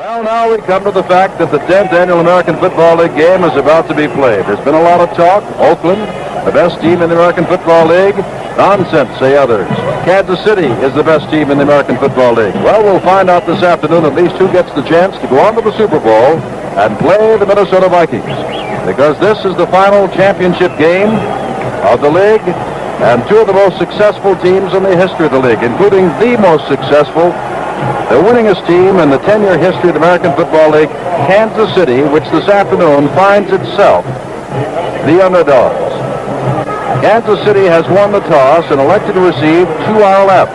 Well, now we come to the fact that the 10th Annual American Football League game is about to be played. There's been a lot of talk. Oakland, the best team in the American Football League. Nonsense, say others. Kansas City is the best team in the American Football League. Well, we'll find out this afternoon at least who gets the chance to go on to the Super Bowl and play the Minnesota Vikings. Because this is the final championship game of the league, and two of the most successful teams in the history of the league, including the most successful, the winningest team in the 10-year history of the American Football League, Kansas City, which this afternoon finds itself the underdogs. Kansas City has won the toss and elected to receive to our left.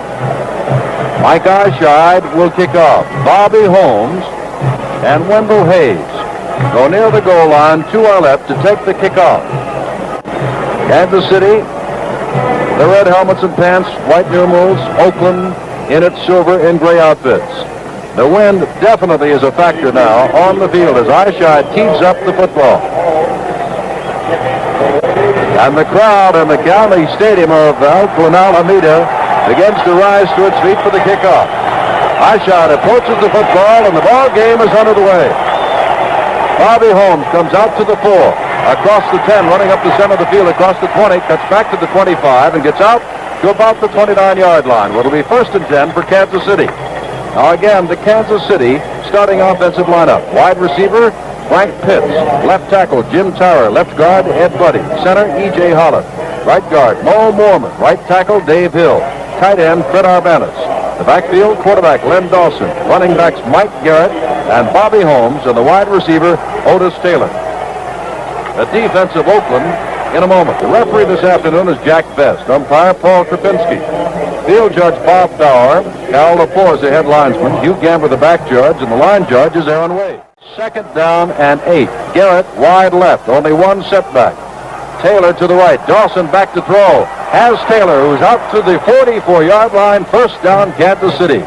Mike Eyeshide will kick off. Bobby Holmes and Wendell Hayes go near the goal line to our left to take the kickoff. Kansas City, the red helmets and pants, white numerals, Oakland in its silver and gray outfits. The wind definitely is a factor now on the field as Eyeshide tees up the football. And the crowd in the county stadium of Oakland Alameda begins to rise to its feet for the kickoff. Eyeshide approaches the football and the ball game is underway. Bobby Holmes comes out to the 4, across the 10, running up the center of the field, across the 20, cuts back to the 25, and gets out to about the 29-yard line. Well, it'll be 1st and 10 for Kansas City. Now again, the Kansas City starting offensive lineup. Wide receiver, Frank Pitts. Left tackle, Jim Tyrer. Left guard, Ed Buddy. Center, E.J. Holland. Right guard, Mo Mormon. Right tackle, Dave Hill. Tight end, Fred Arbanis. The backfield, quarterback, Len Dawson. Running backs, Mike Garrett and Bobby Holmes. And the wide receiver, Otis Taylor. The defense of Oakland in a moment. The referee this afternoon is Jack Best. Umpire, Paul Krapinski. Field judge, Bob Bauer. Cal Lepore is the head linesman. Hugh Gamber, the back judge. And the line judge is Aaron Wade. 2nd down and 8. Garrett wide left. Only one setback. Taylor to the right. Dawson back to throw. Has Taylor, who's out to the 44-yard line. 1st down, Kansas City.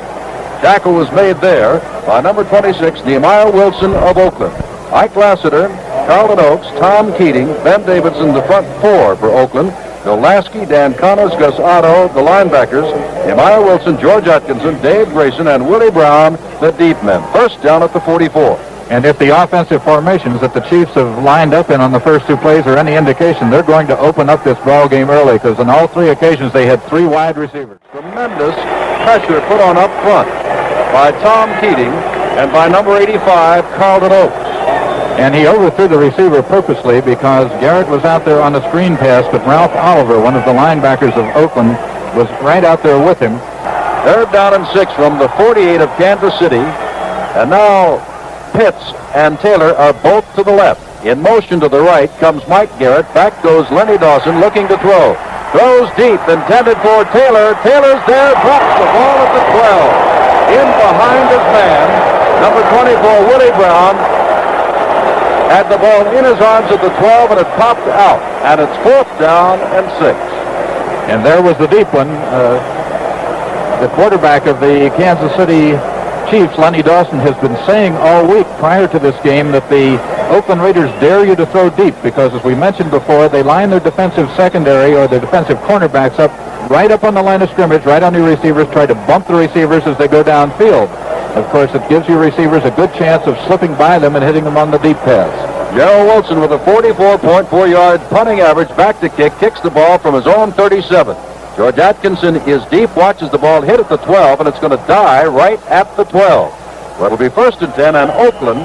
Tackle was made there by number 26, Nehemiah Wilson of Oakland. Ike Lassiter, Carlton Oakes, Tom Keating, Ben Davidson, the front 4 for Oakland. Bill Lasky, Dan Connors, Gus Otto, the linebackers. Nehemiah Wilson, George Atkinson, Dave Grayson, and Willie Brown, the deep men. 1st down at the 44. And if the offensive formations that the Chiefs have lined up in on the first 2 plays are any indication, they're going to open up this ball game early, because on all 3 occasions they had 3 wide receivers. Tremendous pressure put on up front by Tom Keating and by number 85, Carlton Oakes. And he overthrew the receiver purposely because Garrett was out there on the screen pass, but Ralph Oliver, one of the linebackers of Oakland, was right out there with him. 3rd down and 6 from the 48 of Kansas City. And now Pitts and Taylor are both to the left. In motion to the right comes Mike Garrett. Back goes Lenny Dawson looking to throw. Throws deep, intended for Taylor. Taylor's there, drops the ball at the 12. In behind his man, number 24, Willie Brown, had the ball in his arms at the 12, and it popped out. And it's 4th down and 6. And there was the deep one. The quarterback of the Kansas City Chiefs, Lenny Dawson, has been saying all week prior to this game that the Oakland Raiders dare you to throw deep because, as we mentioned before, they line their defensive secondary or their defensive cornerbacks up right up on the line of scrimmage, right on your receivers, try to bump the receivers as they go downfield. Of course, it gives your receivers a good chance of slipping by them and hitting them on the deep pass. Gerald Wilson with a 44.4-yard punting average back to kick, kicks the ball from his own 37. George Atkinson is deep, watches the ball hit at the 12, and it's going to die right at the 12. Well, it'll be 1st and 10, and Oakland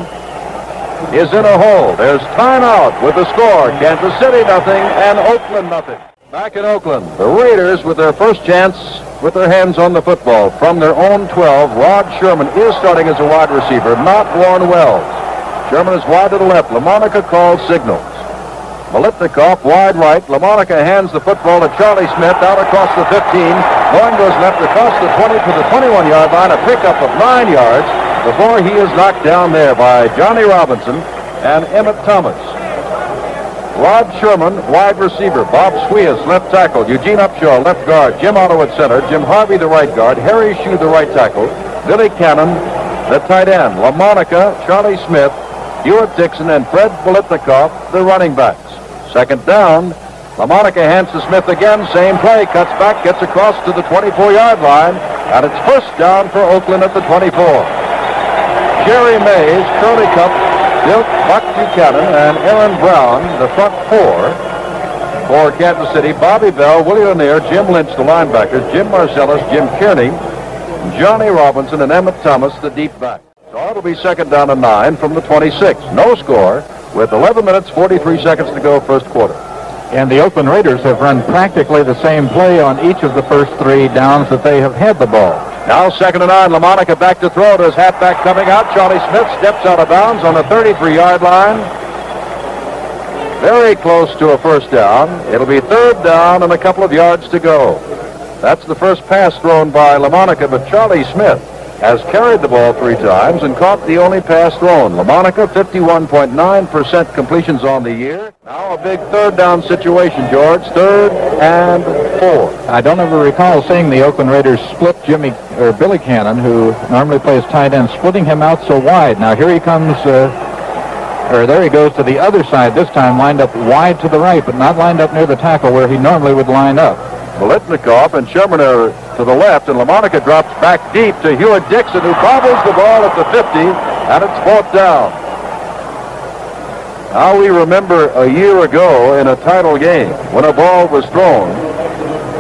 is in a hole. There's timeout with the score. Kansas City nothing, and Oakland nothing. Back in Oakland, the Raiders with their first chance with their hands on the football. From their own 12, Rod Sherman is starting as a wide receiver, not Warren Wells. Sherman is wide to the left. LaMonica calls signals. Biletnikoff wide right. LaMonica hands the football to Charlie Smith out across the 15. Going goes left across the 20 to the 21-yard line, a pickup of 9 yards before he is knocked down there by Johnny Robinson and Emmitt Thomas. Rod Sherman, wide receiver. Bob Sweas, left tackle. Eugene Upshaw, left guard. Jim Otto at center. Jim Harvey, the right guard. Harry Shue, the right tackle. Billy Cannon, the tight end. LaMonica, Charlie Smith, Hewitt Dixon, and Fred Biletnikoff, the running backs. 2nd down. LaMonica hands to Smith again. Same play. Cuts back, gets across to the 24-yard line. And it's 1st down for Oakland at the 24. Jerry Mays, Curley Culp, Buck Buchanan, and Aaron Brown, the front four for Kansas City. Bobby Bell, Willie Lanier, Jim Lynch, the linebackers, Jim Marcellus, Jim Kearney, Johnny Robinson, and Emmitt Thomas, the deep back. So it'll be 2nd down and 9 from the 26. No score with 11 minutes, 43 seconds to go, first quarter. And the Oakland Raiders have run practically the same play on each of the first 3 downs that they have had the ball. Now 2nd and 9, LaMonica back to throw to his halfback coming out. Charlie Smith steps out of bounds on the 33-yard line. Very close to a first down. It'll be 3rd down and a couple of yards to go. That's the first pass thrown by LaMonica, but Charlie Smith has carried the ball 3 times and caught the only pass thrown. LaMonica, 51.9% completions on the year. Now a big 3rd down situation, George. 3rd and 4. I don't ever recall seeing the Oakland Raiders split Billy Cannon, who normally plays tight end, splitting him out so wide. Now here he comes, there he goes to the other side this time, lined up wide to the right, but not lined up near the tackle where he normally would line up. Biletnikoff and Sherman are to the left, and LaMonica drops back deep to Hewitt Dixon, who bobbles the ball at the 50, and it's 4th down. Now we remember a year ago in a title game when a ball was thrown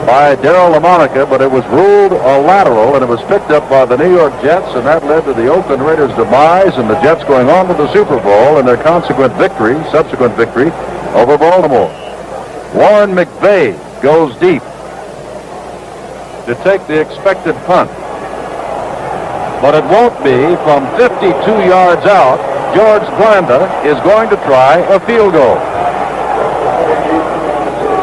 by Darryl LaMonica, but it was ruled a lateral, and it was picked up by the New York Jets, and that led to the Oakland Raiders' demise, and the Jets going on to the Super Bowl and their subsequent victory over Baltimore. Warren McVay goes deep to take the expected punt. But it won't be. From 52 yards out, George Blanda is going to try a field goal.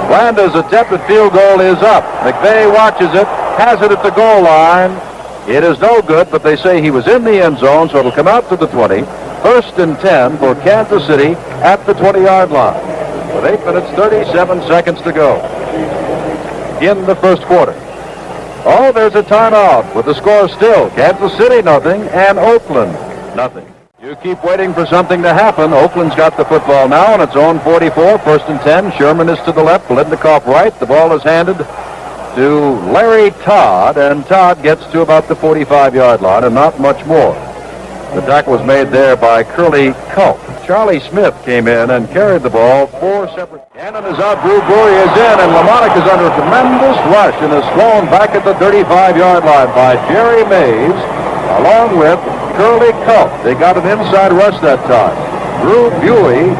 Blanda's attempted field goal is up. McVay watches it, has it at the goal line. It is no good, but they say he was in the end zone, so it'll come out to the 20. 1st and 10 for Kansas City at the 20-yard line, with 8 minutes, 37 seconds to go in the first quarter. Oh, there's a timeout with the score still Kansas City nothing and Oakland nothing. You keep waiting for something to happen. Oakland's got the football now on its own 44, 1st and 10. Sherman is to the left, Biletnikoff right. The ball is handed to Larry Todd, and Todd gets to about the 45-yard line and not much more. The tackle was made there by Curley Culp. Charlie Smith came in and carried the ball 4 separate. Cannon is out, Drew Brewery is in, and LaMonica is under a tremendous rush and is thrown back at the 35-yard line by Jerry Mays, along with Curley Culp. They got an inside rush that time. Drew Buey,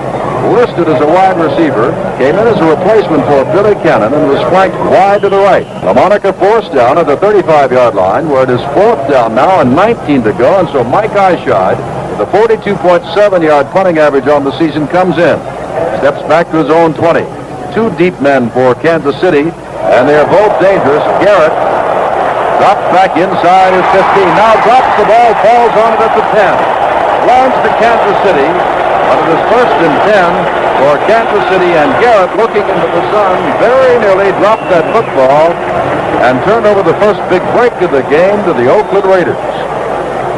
listed as a wide receiver, came in as a replacement for Billy Cannon and was flanked wide to the right. LaMonica forced down at the 35-yard line, where it is 4th down now and 19 to go, and so Mike Eyeshide, with a 42.7-yard punting average on the season, comes in. Steps back to his own 20. 2 deep men for Kansas City, and they're both dangerous. Garrett drops back inside his 15. Now drops the ball, falls on it at the 10. Belongs to Kansas City. But it is 1st and 10 for Kansas City, and Garrett, looking into the sun, very nearly dropped that football and turned over the first big break of the game to the Oakland Raiders.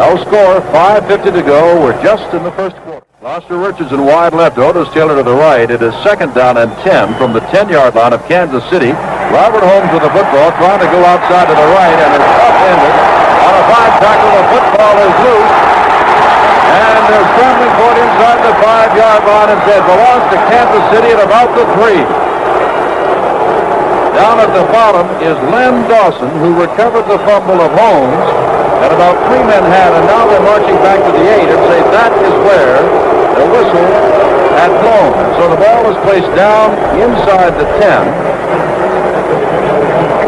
No score, 5:50 to go. We're just in the first quarter. Gloucester Richardson wide left, Otis Taylor to the right. It is 2nd down and 10 from the 10-yard line of Kansas City. Robert Holmes with the football, trying to go outside to the right, and is upended on a fine tackle. The football is loose. And they're scrambling for it inside the 5-yard line, and said belongs to Kansas City at about the 3. Down at the bottom is Len Dawson, who recovered the fumble of Holmes that about 3 men had, and now they're marching back to the 8 and say that is where the whistle had blown. So the ball is placed down inside the 10.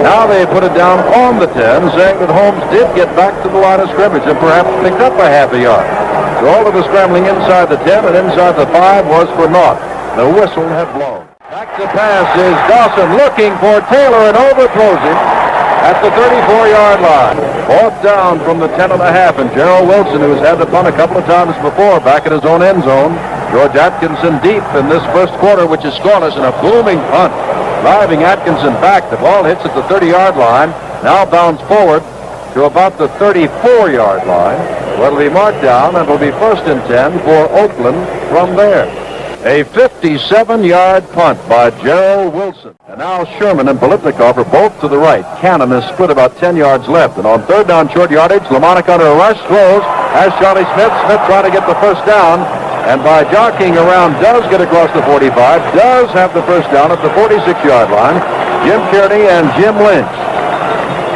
Now they put it down on the 10, saying that Holmes did get back to the line of scrimmage and perhaps picked up a half a yard. So all of the scrambling inside the 10 and inside the 5 was for naught. The whistle had blown. Back to pass is Dawson looking for Taylor and overthrows him at the 34-yard line. 4th down from the 10 and a half, and Gerald Wilson, who has had the punt a couple of times before, back at his own end zone. George Atkinson deep in this first quarter, which is scoreless, and a booming punt. Driving Atkinson back. The ball hits at the 30-yard line. Now bounds forward to about the 34-yard line, where it'll be marked down, and it'll be 1st and 10 for Oakland from there. A 57-yard punt by Gerald Wilson. And now Sherman and Biletnikoff are both to the right. Cannon is split about 10 yards left. And on 3rd down short yardage, LaMonica under a rush throws has Charlie Smith. Smith trying to get the first down, and by jockeying around does get across the 45, does have the first down at the 46-yard line. Jim Kearney and Jim Lynch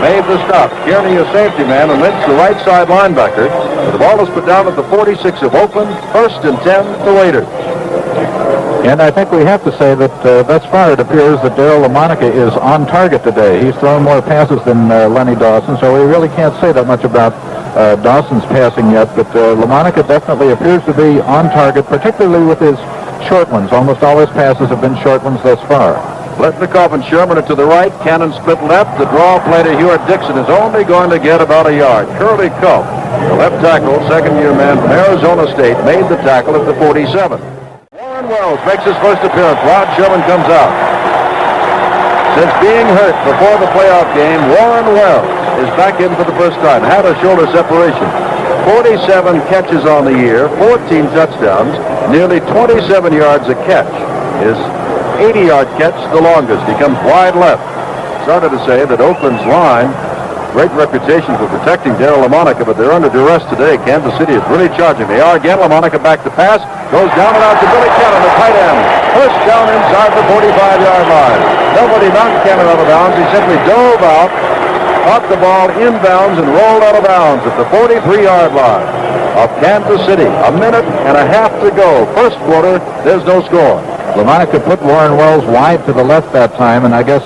made the stop. Kearney a safety man and Lynch the right side linebacker. The ball is put down at the 46 of Oakland. 1st and 10 to Raiders. And I think we have to say that thus far it appears that Darryl LaMonica is on target today. He's thrown more passes than Lenny Dawson, so we really can't say that much about Dawson's passing yet, but LaMonica definitely appears to be on target, particularly with his short ones. Almost all his passes have been short ones thus far. Biletnikoff and Sherman are to the right. Cannon split left. The draw play to Hewitt Dixon is only going to get about a yard. Curley Culp, the left tackle, second-year man from Arizona State, made the tackle at the 47. Warren Wells makes his first appearance. Rod Sherman comes out. Since being hurt before the playoff game, Warren Wells is back in for the first time. Had a shoulder separation. 47 catches on the year, 14 touchdowns, nearly 27 yards a catch. His 80-yard catch, the longest. He comes wide left. Started to say that Oakland's line, great reputation for protecting Darryl LaMonica, but they're under duress today. Kansas City is really charging. They are again. LaMonica back to pass. Goes down and out to Billy Cannon, the tight end. First down inside the 45-yard line. Nobody knocked Cannon out of bounds. He simply dove out, caught the ball inbounds, and rolled out of bounds at the 43-yard line of Kansas City. A minute and a half to go. First quarter, there's no score. LaMonica put Warren Wells wide to the left that time, and I guess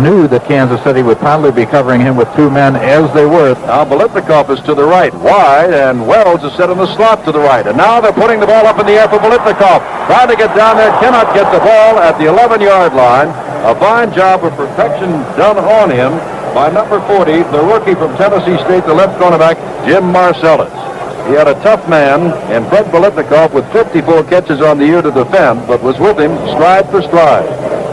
knew that Kansas City would probably be covering him with two men, as they were. Now Biletnikoff is to the right, wide, and Wells is set in the slot to the right. And now they're putting the ball up in the air for Biletnikoff. Trying to get down there, cannot get the ball at the 11-yard line. A fine job of protection done on him by number 40, the rookie from Tennessee State, the left cornerback, Jim Marcellus. He had a tough man in Fred Biletnikoff with 54 catches on the year to defend, but was with him stride for stride.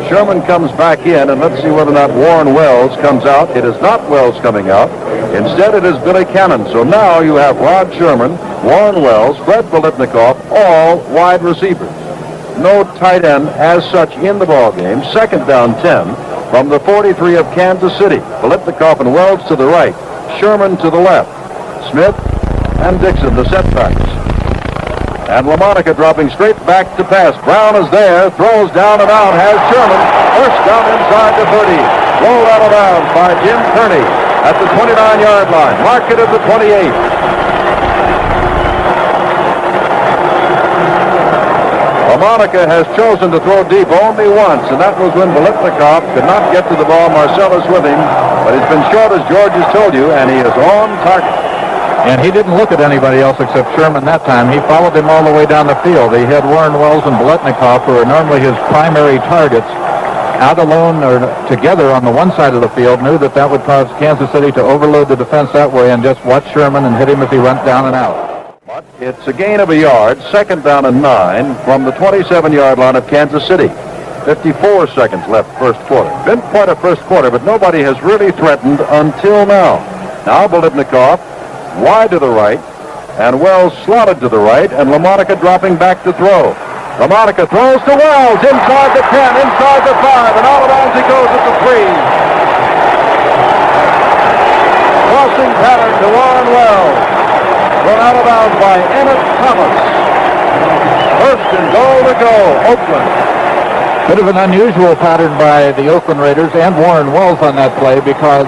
Sherman comes back in, and let's see whether or not Warren Wells comes out. It is not Wells coming out. Instead, it is Billy Cannon. So now you have Rod Sherman, Warren Wells, Fred Biletnikoff, all wide receivers. No tight end as such in the ball game. Second down 10 from the 43 of Kansas City. Biletnikoff and Wells to the right. Sherman to the left. Smith and Dixon, the setbacks. And LaMonica dropping straight back to pass. Brown is there, throws down and out, has Sherman. First down inside the 30. Rolled out of bounds by Jim Kearney at the 29-yard line. Mark it at the 28. LaMonica has chosen to throw deep only once, and that was when Biletnikoff could not get to the ball. Marcellus with him, but he's been short, as George has told you, and he is on target. And he didn't look at anybody else except Sherman that time. He followed him all the way down the field. He had Warren Wells and Biletnikoff, who are normally his primary targets, out alone or together on the one side of the field, knew that that would cause Kansas City to overload the defense that way and just watch Sherman and hit him as he went down and out. But it's a gain of a yard, second down and 9 from the 27-yard line of Kansas City. 54 seconds left first quarter. Been quite a first quarter, but nobody has really threatened until now. Now Biletnikoff wide to the right, and Wells slotted to the right, and LaMonica dropping back to throw. LaMonica throws to Wells, inside the 10, inside the 5, and out of bounds he goes at the 3. Crossing pattern to Warren Wells. Run out of bounds by Emmitt Thomas. First and goal to go, Oakland. Bit of an unusual pattern by the Oakland Raiders and Warren Wells on that play, because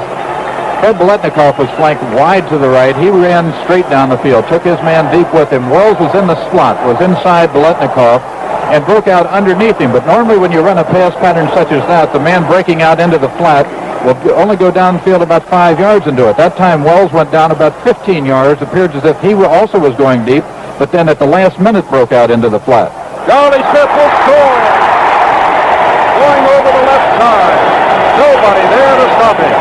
Fred Biletnikoff was flanked wide to the right. He ran straight down the field, took his man deep with him. Wells was in the slot, was inside Biletnikoff, and broke out underneath him. But normally when you run a pass pattern such as that, the man breaking out into the flat will only go downfield about 5 yards into it. That time Wells went down about 15 yards. Appeared as if he also was going deep, but then at the last minute broke out into the flat. Charlie Smith will score. Going over the left side. Nobody there to stop him.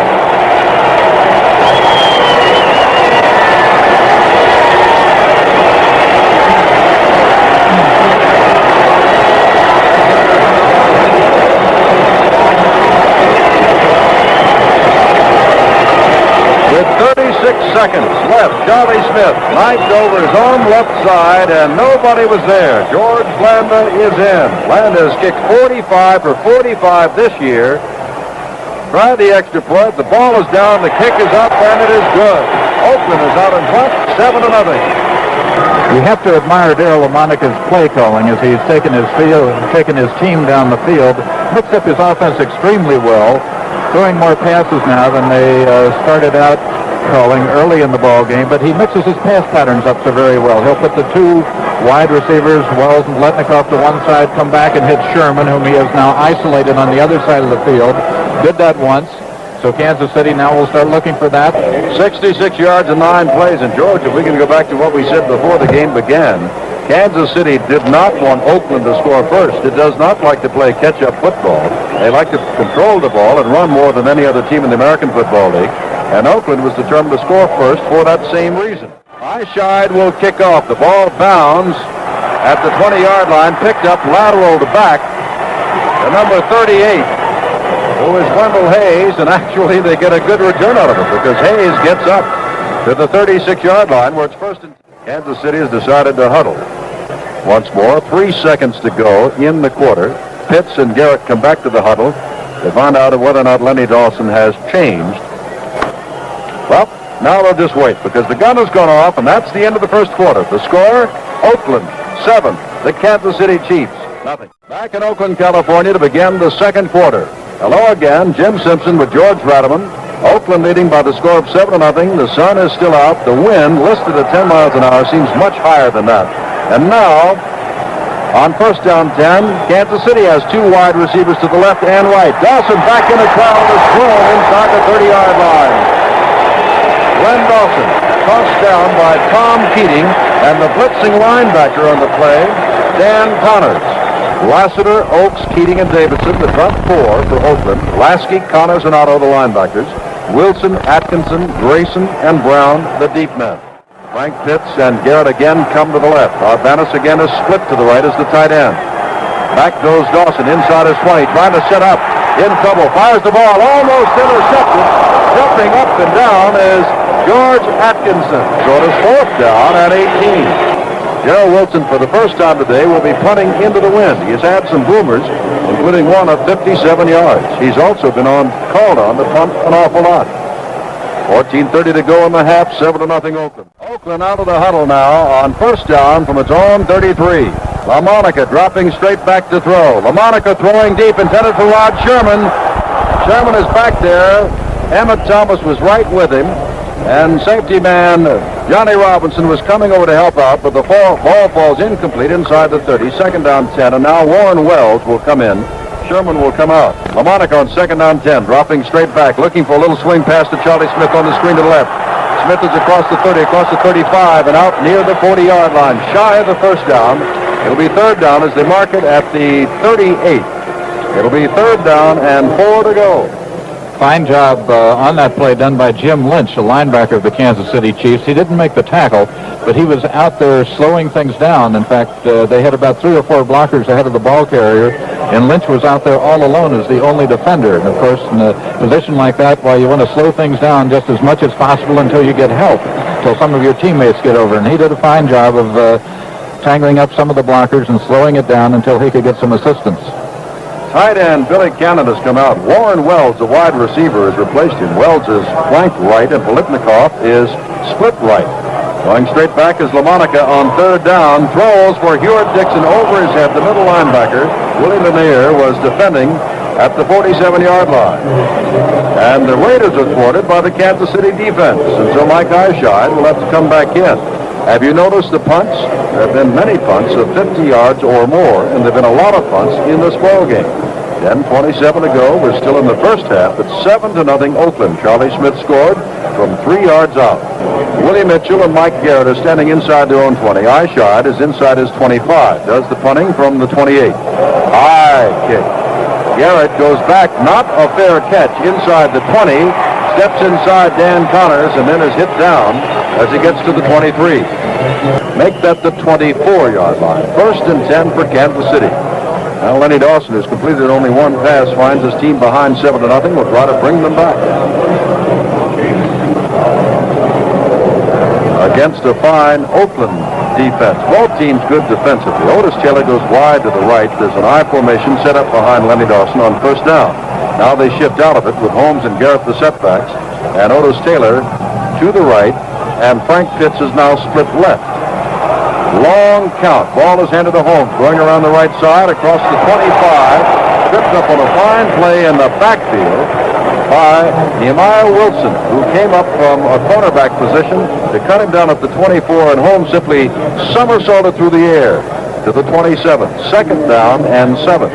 With 36 seconds left, Charlie Smith knifed over his own left side, and nobody was there. George Blanda is in. Blanda has kicked 45 for 45 this year. Try the extra point. The ball is down. The kick is up, and it is good. Oakland is out in front, 7-0. You have to admire Darryl Lamonica's play calling as he's taken his team down the field, mixed up his offense extremely well, throwing more passes now than they started out calling early in the ball game, but he mixes his pass patterns up so very well. He'll put the two wide receivers, Wells and Biletnikoff, to one side, come back and hit Sherman, whom he has now isolated on the other side of the field. Did that once. So Kansas City now will start looking for that. 66 yards and 9 plays. And George, if we can go back to what we said before the game began, Kansas City did not want Oakland to score first. It does not like to play catch-up football. They like to control the ball and run more than any other team in the American Football League. And Oakland was determined to score first for that same reason. Eyeshide will kick off. The ball bounds at the 20-yard line, picked up lateral to back. The number 38, who is Wendell Hayes, and actually they get a good return out of it because Hayes gets up to the 36-yard line where it's first and Kansas City has decided to huddle. Once more, 3 seconds to go in the quarter. Pitts and Garrett come back to the huddle to find out whether or not Len Dawson has changed. Well, now they'll just wait because the gun has gone off, and that's the end of the first quarter. The score, Oakland 7, the Kansas City Chiefs nothing. Back in Oakland, California to begin the second quarter. Hello again, Jim Simpson with George Radaman. Oakland leading by the score of 7-0. The sun is still out. The wind, listed at 10 miles an hour, seems much higher than that. And now, on first down 10, Kansas City has two wide receivers to the left and right. Dawson back in the crowd is thrown inside the 30-yard line. Len Dawson tossed down by Tom Keating and the blitzing linebacker on the play, Dan Connors. Lassiter, Oakes, Keating, and Davidson, the front four for Oakland. Lasky, Connors, and Otto, the linebackers. Wilson, Atkinson, Grayson, and Brown, the deep men. Frank Pitts and Garrett again come to the left. Arbanis again is split to the right as the tight end. Back goes Dawson inside his 20, trying to set up. In trouble, fires the ball, almost intercepted. Jumping up and down is George Atkinson. So it is fourth down at 18. Gerald Wilson, for the first time today, will be punting into the wind. He has had some boomers, including one of 57 yards. He's also been called on to punt an awful lot. 14:30 to go in the half, 7-0 Oakland. Oakland out of the huddle now on first down from its own 33. LaMonica dropping straight back to throw. LaMonica throwing deep, intended for Rod Sherman. Sherman is back there. Emmitt Thomas was right with him. And safety man Johnny Robinson was coming over to help out, but the ball falls incomplete inside the 30. Second down 10, and now Warren Wells will come in. Sherman will come out. LaMonica on second down 10, dropping straight back, looking for a little swing pass to Charlie Smith on the screen to the left. Smith is across the 30, across the 35, and out near the 40-yard line, shy of the first down. It'll be third down as they mark it at the 38. It'll be third down and 4 to go. Fine job on that play done by Jim Lynch, a linebacker of the Kansas City Chiefs. He didn't make the tackle, but he was out there slowing things down. In fact, they had about 3 or 4 blockers ahead of the ball carrier, and Lynch was out there all alone as the only defender. And, of course, in a position like that, you want to slow things down just as much as possible until you get help, until some of your teammates get over. And he did a fine job of tangling up some of the blockers and slowing it down until he could get some assistance. Tight end Billy Cannon has come out. Warren Wells, the wide receiver, has replaced him. Wells is flanked right, and Biletnikoff is split right. Going straight back is LaMonica on third down. Throws for Hewitt Dixon over his head. The middle linebacker, Willie Lanier, was defending at the 47-yard line. And the Raiders are thwarted by the Kansas City defense. And so Mike Eyeshide will have to come back in. Have you noticed the punts? There have been many punts of 50 yards or more, and there have been a lot of punts in this ball game. 10:27 to go. We're still in the first half. It's 7-0 Oakland. Charlie Smith scored from 3 yards out. Willie Mitchell and Mike Garrett are standing inside their own 20. Eyeshide is inside his 25. Does the punting from the 28. High kick. Garrett goes back. Not a fair catch inside the 20. Steps inside Dan Connors and then is hit down as he gets to the 23. Make that the 24-yard line. First and 10 for Kansas City. Now Len Dawson, who's completed only one pass, finds his team behind 7-0. Will try to bring them back. Against a fine Oakland defense. Both teams good defensively. Otis Taylor goes wide to the right. There's an I formation set up behind Len Dawson on first down. Now they shift out of it with Holmes and Garrett the setbacks. And Otis Taylor to the right. and Frank Pitts is now split left. Long count. Ball is handed to Holmes, going around the right side across the 25. Tripped up on a fine play in the backfield by Nehemiah Wilson, who came up from a cornerback position to cut him down at the 24, and Holmes simply somersaulted through the air to the 27. Second down and 7.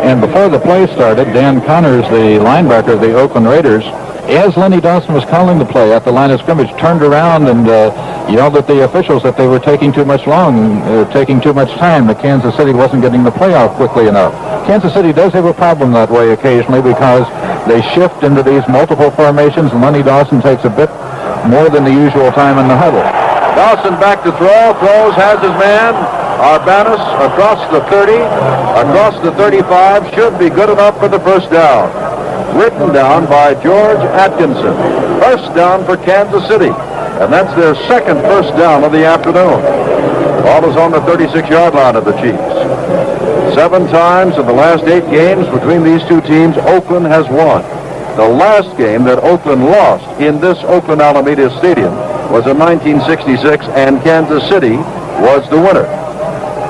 And before the play started, Dan Connors, the linebacker of the Oakland Raiders, as Lenny Dawson was calling the play at the line of scrimmage, turned around and yelled at the officials that they were taking too much time, that Kansas City wasn't getting the play out quickly enough. Kansas City does have a problem that way occasionally because they shift into these multiple formations, and Lenny Dawson takes a bit more than the usual time in the huddle. Dawson back to throw, throws, has his man. Arbanis across the 30, across the 35, should be good enough for the first down. Written down by George Atkinson. First down for Kansas City, and that's their second first down of the afternoon. Ball is on the 36-yard line of the Chiefs. 7 times in the last 8 games between these two teams, Oakland has won. The last game that Oakland lost in this Oakland Alameda Stadium was in 1966, and Kansas City was the winner.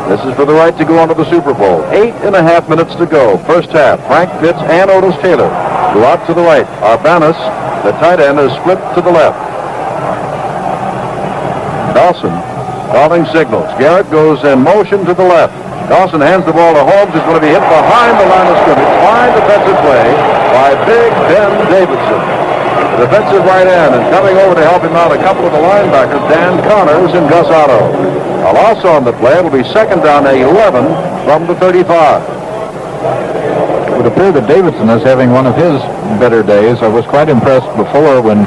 This is for the right to go on to the Super Bowl. 8.5 minutes to go. First half. Frank Pitts and Otis Taylor go out to the right. Arbanis, the tight end, is split to the left. Dawson calling signals. Garrett goes in motion to the left. Dawson hands the ball to Holmes, who's going to be hit behind the line of scrimmage. Fine defensive play by Big Ben Davidson, the defensive right end, and coming over to help him out a couple of the linebackers, Dan Connors and Gus Otto. A loss on the play. It'll be second down and 11 from the 35. It would appear that Davidson is having one of his better days. I was quite impressed before when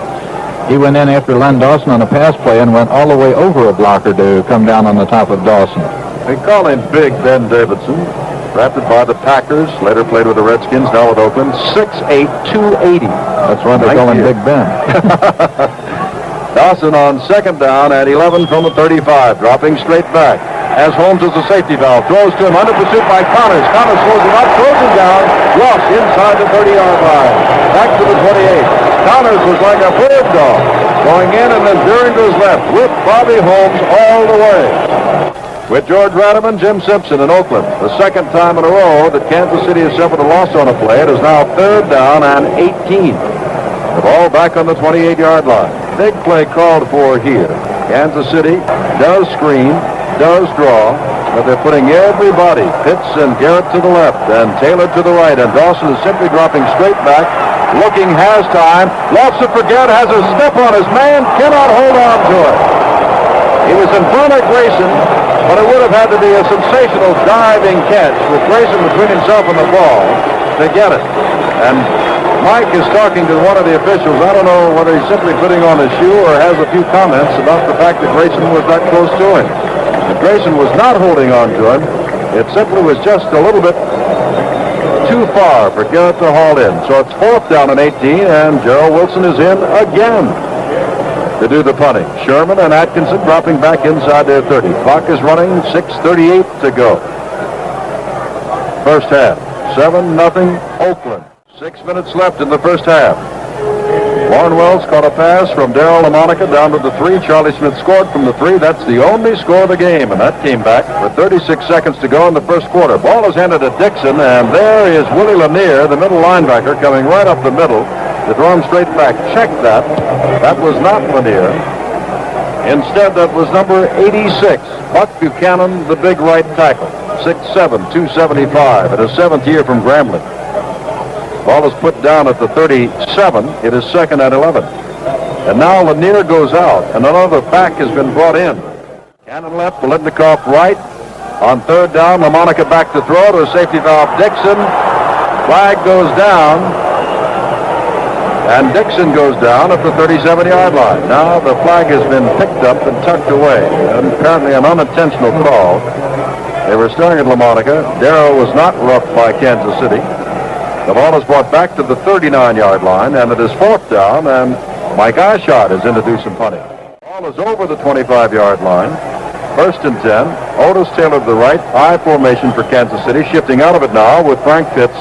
he went in after Len Dawson on a pass play and went all the way over a blocker to come down on the top of Dawson. They call him Big Ben Davidson. Drafted by the Packers, later played with the Redskins, now with Oakland. 6'8", 280. That's why they call him Big Ben. Dawson on second down at 11 from the 35, dropping straight back. As Holmes is the safety valve, throws to him under pursuit by Connors. Connors slows him up, throws him down, lost inside the 30-yard line. Back to the 28. Connors was like a bird dog, going in and then veering to his left with Bobby Holmes all the way. With George Radaman, Jim Simpson in Oakland, the second time in a row that Kansas City has suffered a loss on a play. It is now third down and 18. The ball back on the 28-yard line. Big play called for here. Kansas City does screen, does draw, but they're putting everybody, Pitts and Garrett to the left and Taylor to the right, and Dawson is simply dropping straight back, looking, has time, lost it for Garrett, has a step on his man, cannot hold on to it. He was in front of Grayson, but it would have had to be a sensational diving catch with Grayson between himself and the ball to get it. And Mike is talking to one of the officials. I don't know whether he's simply putting on his shoe or has a few comments about the fact that Grayson was that close to him. If Grayson was not holding on to him, it simply was just a little bit too far for Garrett to haul in. So it's fourth down and 18, and Gerald Wilson is in again to do the punting. Sherman and Atkinson dropping back inside their 30. Clock is running, 6:38 to go. First half, 7-0 Oakland. 6 minutes left in the first half. Warren Wells caught a pass from Darryl LaMonica down to the 3. Charlie Smith scored from the 3. That's the only score of the game, and that came back with 36 seconds to go in the first quarter. Ball is handed to Dixon, and there is Willie Lanier, the middle linebacker, coming right up the middle to throw him straight back. Check that. That was not Lanier. Instead, that was number 86, Buck Buchanan, the big right tackle. 6'7", 275, in his 7th year from Grambling. Ball is put down at the 37. It is second and 11. And now Lanier goes out, and another back has been brought in. Cannon left, Biletnikoff right. On third down, LaMonica back to throw to a safety valve, Dixon. Flag goes down, and Dixon goes down at the 37-yard line. Now the flag has been picked up and tucked away, and apparently an unintentional call. They were staring at LaMonica. Darrow was not roughed by Kansas City. The ball is brought back to the 39-yard line, and it is fourth down, and Mike Eyeshot is in to do some punting. The ball is over the 25-yard line. First and 10. Otis Taylor to the right. I formation for Kansas City, shifting out of it now with Frank Pitts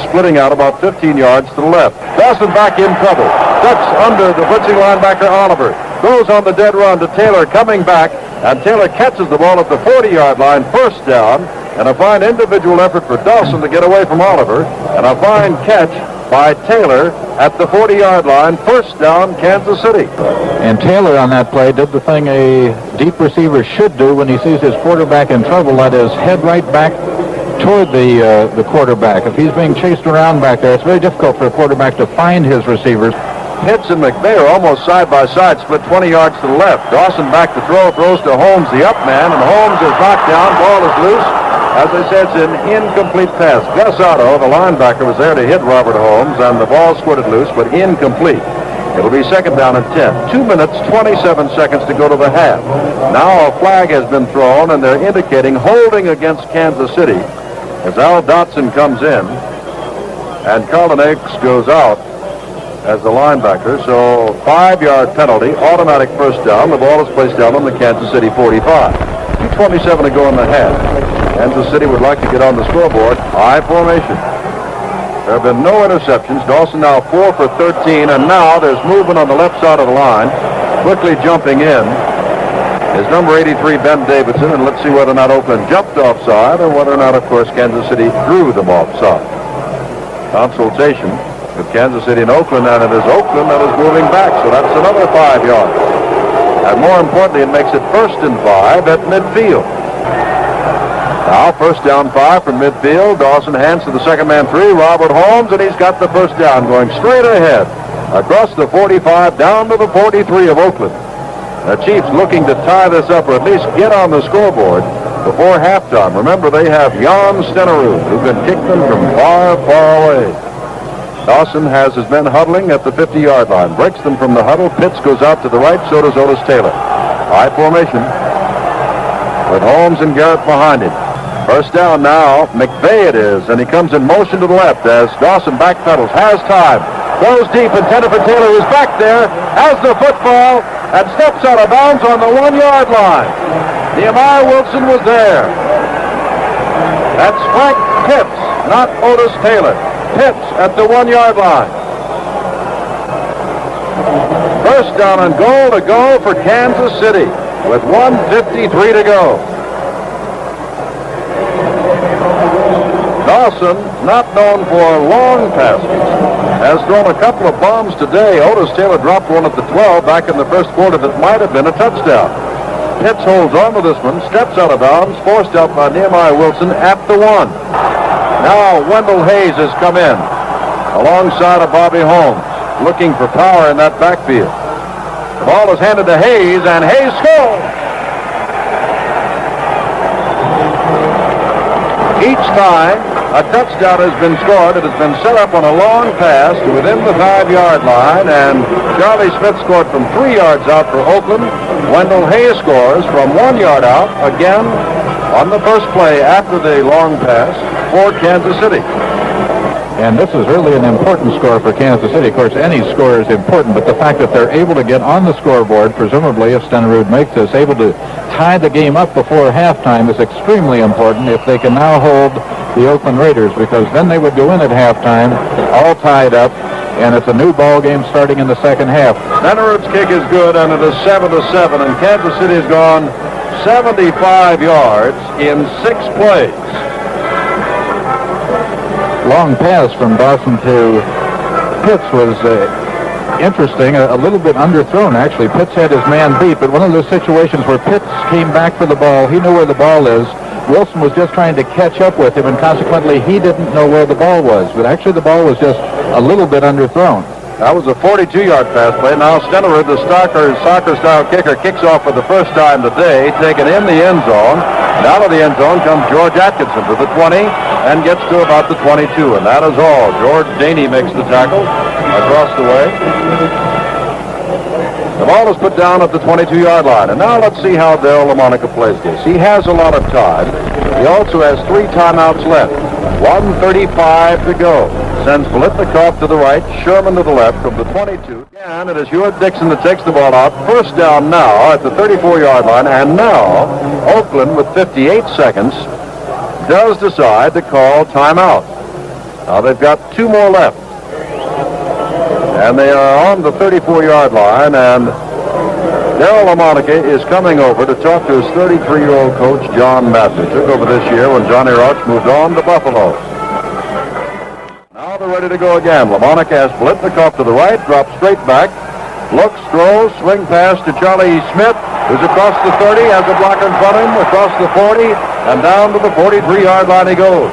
splitting out about 15 yards to the left. Dawson back in trouble. Ducks under the blitzing linebacker Oliver. Throws on the dead run to Taylor coming back, and Taylor catches the ball at the 40-yard line, first down, and a fine individual effort for Dawson to get away from Oliver, and a fine catch by Taylor at the 40-yard line, first down, Kansas City. And Taylor on that play did the thing a deep receiver should do when he sees his quarterback in trouble, that is head right back toward the quarterback. If he's being chased around back there, it's very difficult for a quarterback to find his receivers. Pitts and McVay are almost side by side, split 20 yards to the left. Dawson back to throw, throws to Holmes, the up man, and Holmes is knocked down. Ball is loose. As I said, it's an incomplete pass. Gus Otto, the linebacker, was there to hit Robert Holmes, and the ball squirted loose, but incomplete. It'll be second down and 10. 2 minutes, 27 seconds to go to the half. Now a flag has been thrown, and they're indicating holding against Kansas City as Al Dotson comes in, and Carlton Aches goes out as the linebacker. So 5-yard penalty, automatic first down. The ball is placed down on the Kansas City 45. 2:27 to go in the half. Kansas City would like to get on the scoreboard. High formation. There have been no interceptions. Dawson now 4 for 13, and now there's movement on the left side of the line. Quickly jumping in is number 83, Ben Davidson, and let's see whether or not Oakland jumped offside or whether or not, of course, Kansas City threw them offside. Consultation with Kansas City and Oakland, and it is Oakland that is moving back, so that's another 5 yards. And more importantly, it makes it first and 5 at midfield. Now, first down 5 from midfield. Dawson hands to the second man 3, Robert Holmes, and he's got the first down going straight ahead across the 45 down to the 43 of Oakland. The Chiefs looking to tie this up or at least get on the scoreboard before halftime. Remember, they have Jan Stenerud, who can kick them from far, far away. Dawson has his men huddling at the 50-yard line. Breaks them from the huddle. Pitts goes out to the right. So does Otis Taylor. High formation with Holmes and Garrett behind him. First down now. McVay it is. And he comes in motion to the left as Dawson backpedals. Has time. Goes deep. Intended for Taylor, who's back there. Has the football and steps out of bounds on the 1-yard line. Nehemiah Wilson was there. That's Frank Pitts, not Otis Taylor. Pitts at the 1-yard line. First down and goal to go for Kansas City with 1:53 to go. Dawson, not known for long passes, has thrown a couple of bombs today. Otis Taylor dropped one at the 12 back in the first quarter that might have been a touchdown. Pitts holds on to this one, steps out of bounds, forced out by Nehemiah Wilson at the 1. Now Wendell Hayes has come in alongside of Bobby Holmes, looking for power in that backfield. The ball is handed to Hayes, and Hayes scores. Each time a touchdown has been scored, it has been set up on a long pass to within the 5-yard line, and Charlie Smith scored from 3 yards out for Oakland. Wendell Hayes scores from 1 yard out, again on the first play after the long pass for Kansas City. And this is really an important score for Kansas City. Of course, any score is important, but the fact that they're able to get on the scoreboard, presumably if Stenerud makes this, able to tie the game up before halftime is extremely important if they can now hold the Oakland Raiders, because then they would go in at halftime all tied up, and it's a new ball game starting in the second half. Stenerud's kick is good, and it is 7-7, and Kansas City has gone 75 yards in 6 plays. Long pass from Dawson to Pitts was interesting, a little bit underthrown actually. Pitts had his man beat, but one of those situations where Pitts came back for the ball, he knew where the ball is. Wilson was just trying to catch up with him, and consequently he didn't know where the ball was, but actually the ball was just a little bit underthrown. That was a 42-yard pass play. Now Stenerud, the soccer-style kicker, kicks off for the first time today, taken in the end zone. And out of the end zone comes George Atkinson to the 20 and gets to about the 22. And that is all. George Daney makes the tackle across the way. The ball is put down at the 22-yard line. And now let's see how Dale LaMonica plays this. He has a lot of time. He also has 3 timeouts left. 1:35 to go. Sends Biletnikoff to the right, Sherman to the left from the 22. And it is Hewitt Dixon that takes the ball out. First down now at the 34-yard line. And now Oakland, with 58 seconds, does decide to call timeout. Now they've got 2 more left. And they are on the 34-yard line. And Darryl LaMonica is coming over to talk to his 33-year-old coach, John Madden. He took over this year when Johnny Rauch moved on to Buffalo. Now they're ready to go again. LaMonica has Biletnikoff to the right, drops straight back, looks, throws, swing pass to Charlie Smith, who's across the 30, has a blocker in front of him, across the 40, and down to the 43-yard line he goes.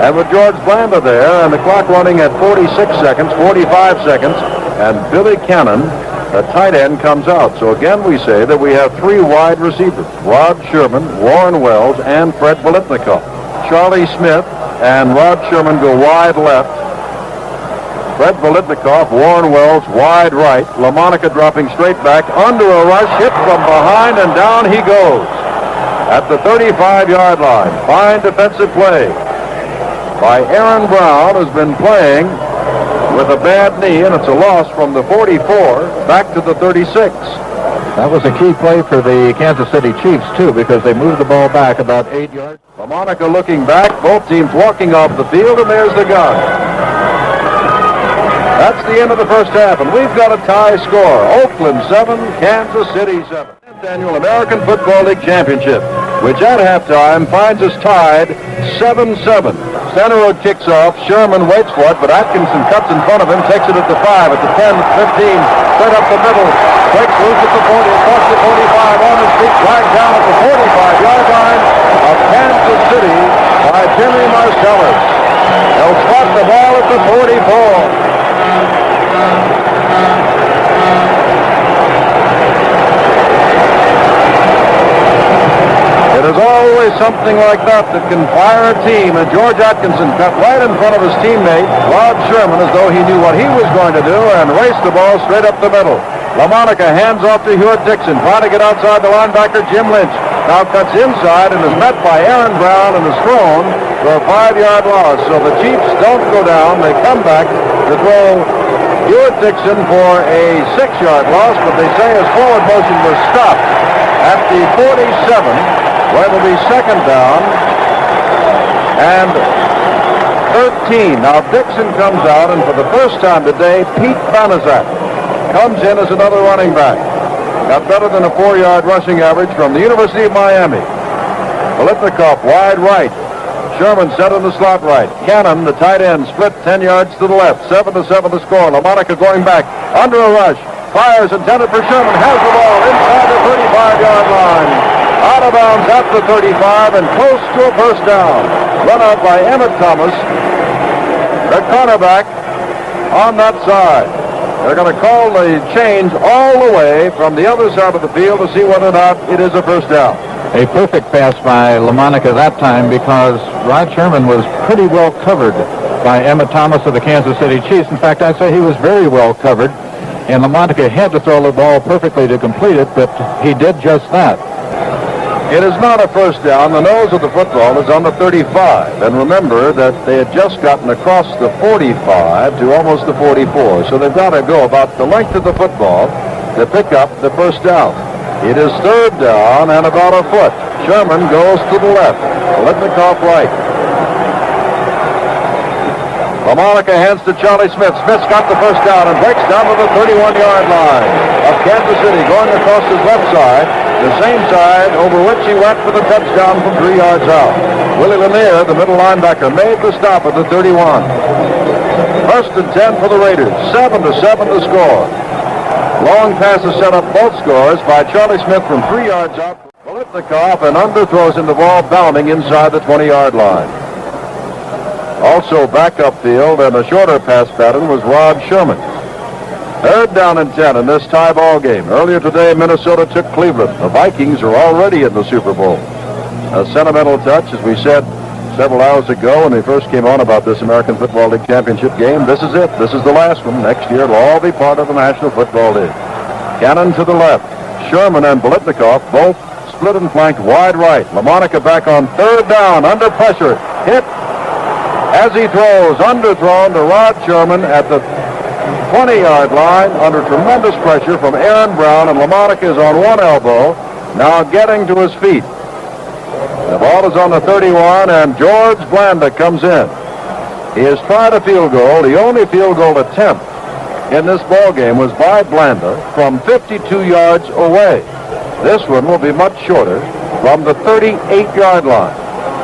And with George Blanda there, and the clock running at 46 seconds, 45 seconds, and Billy Cannon, the tight end, comes out. So again, we say that we have three wide receivers: Rod Sherman, Warren Wells, and Fred Biletnikoff. Charlie Smith and Rod Sherman go wide left. Fred Biletnikoff, Warren Wells, wide right. LaMonica dropping straight back, under a rush, hit from behind, and down he goes at the 35-yard line. Fine defensive play by Aaron Brown, who's been playing with a bad knee, and it's a loss from the 44 back to the 36. That was a key play for the Kansas City Chiefs, too, because they moved the ball back about 8 yards. LaMonica looking back, both teams walking off the field, and there's the gun. That's the end of the first half, and we've got a tie score. Oakland 7, Kansas City 7. 10th Annual American Football League Championship, which at halftime finds us tied 7-7. Stenerud kicks off. Sherman waits for it, but Atkinson cuts in front of him, takes it at the 5, at the 10, 15, straight up the middle, breaks loose at the 40, across the 45, on his feet, dragged down at the 45-yard line of Kansas City by Jimmy Marcellus. They'll spot the ball at the 44. It is always something like that can fire a team, and George Atkinson cut right in front of his teammate, Rod Sherman, as though he knew what he was going to do, and raced the ball straight up the middle. LaMonica hands off to Hewitt Dixon, trying to get outside the linebacker, Jim Lynch. Now cuts inside and is met by Aaron Brown and is thrown for a 5-yard loss. So the Chiefs don't go down. They come back to throw Hewitt Dixon for a 6-yard loss, but they say his forward motion was stopped at the 47. Where it'll be second down and 13. Now Dixon comes out, and for the first time today, Pete Banaszak comes in as another running back. Got better than a 4-yard rushing average from the University of Miami. Biletnikoff wide right. Sherman set in the slot right. Cannon, the tight end, split 10 yards to the left. 7-7 to score. LaMonica going back under a rush. Fires intended for Sherman. Has the ball inside the 35-yard line. Out of bounds at the 35 and close to a first down. Run out by Emmitt Thomas, the cornerback on that side. They're going to call the change all the way from the other side of the field to see whether or not it is a first down. A perfect pass by LaMonica that time, because Rod Sherman was pretty well covered by Emmitt Thomas of the Kansas City Chiefs. In fact, I'd say he was very well covered, and LaMonica had to throw the ball perfectly to complete it, but he did just that. It is not a first down. The nose of the football is on the 35. And remember that they had just gotten across the 45 to almost the 44. So they've got to go about the length of the football to pick up the first down. It is third down and about a foot. Sherman goes to the left. Biletnikoff right. LaMonica hands to Charlie Smith. Smith's got the first down and breaks down to the 31-yard line of Kansas City, going across his left side, the same side over which he went for the touchdown from 3 yards out. Willie Lanier, the middle linebacker, made the stop at the 31. First and 10 for the Raiders. 7-7 to score. Long passes set up both scores by Charlie Smith from 3 yards out. Biletnikoff and underthrows in the ball, bounding inside the 20-yard line. Also back upfield and a shorter pass pattern was Rod Sherman. Third down and 10 in this tie ball game. Earlier today, Minnesota took Cleveland. The Vikings are already in the Super Bowl. A sentimental touch, as we said several hours ago when we first came on about this American Football League Championship game. This is it. This is the last one. Next year, it'll all be part of the National Football League. Cannon to the left. Sherman and Biletnikoff both split and flanked wide right. LaMonica back on third down, under pressure. Hit as he throws, underthrown to Rod Sherman at the 20-yard line under tremendous pressure from Aaron Brown, and LaMonica is on one elbow, now getting to his feet. The ball is on the 31, and George Blanda comes in. He has tried a field goal, the only field goal attempt in this ball game was by Blanda from 52 yards away. This one will be much shorter from the 38-yard line.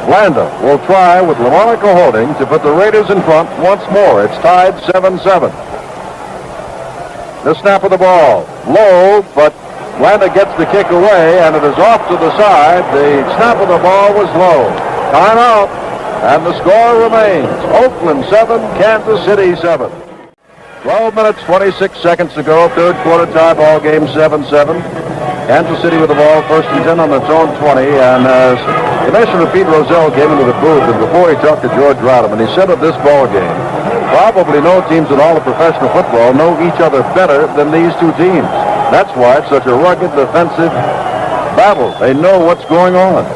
Blanda will try with LaMonica holding to put the Raiders in front once more. It's tied 7-7. The snap of the ball, low, but Blanda gets the kick away, and it is off to the side. The snap of the ball was low. Timeout, and the score remains Oakland 7, Kansas City 7. 12 minutes, 26 seconds to go. Third quarter tie ball game 7-7. Kansas City with the ball, first and 10 on its own 20, and as Commissioner Pete Rozelle came into the booth, and before he talked to George Rodman, he said of this ball game, probably no teams in all of professional football know each other better than these two teams. That's why it's such a rugged defensive battle. They know what's going on.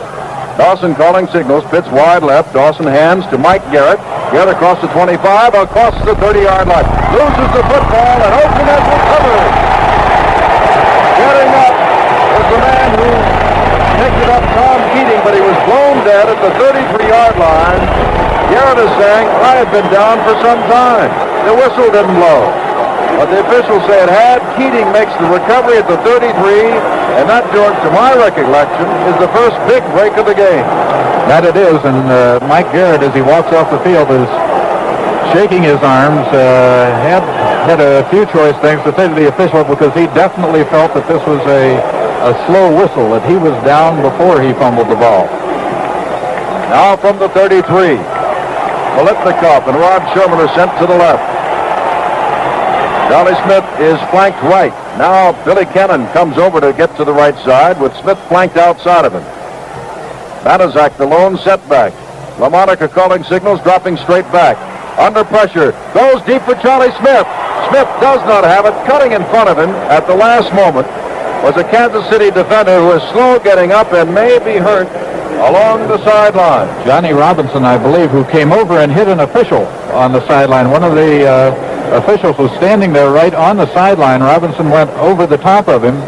Dawson calling signals, pitch wide left. Dawson hands to Mike Garrett. Garrett across the 25, across the 30-yard line. Loses the football, and Oakland has recovered. Getting up was the man who picked it up, Tom Keating, but he was blown dead at the 33-yard line. Garrett is saying, I have been down for some time. The whistle didn't blow. But the officials say it had. Keating makes the recovery at the 33, and that, George, to my recollection, is the first big break of the game. That it is, and Mike Garrett, as he walks off the field, is shaking his arms, had a few choice things to say to the official because he definitely felt that this was a slow whistle, that he was down before he fumbled the ball. Now from the 33, Biletnikoff and Rod Sherman are sent to the left. Charlie Smith is flanked right. Now Billy Cannon comes over to get to the right side with Smith flanked outside of him. Banaszak, the lone setback. LaMonica calling signals, dropping straight back. Under pressure, goes deep for Charlie Smith. Smith does not have it. Cutting in front of him at the last moment was a Kansas City defender who is slow getting up and may be hurt along the sideline. Johnny Robinson, I believe, who came over and hit an official on the sideline. One of the officials was standing there right on the sideline. Robinson went over the top of him.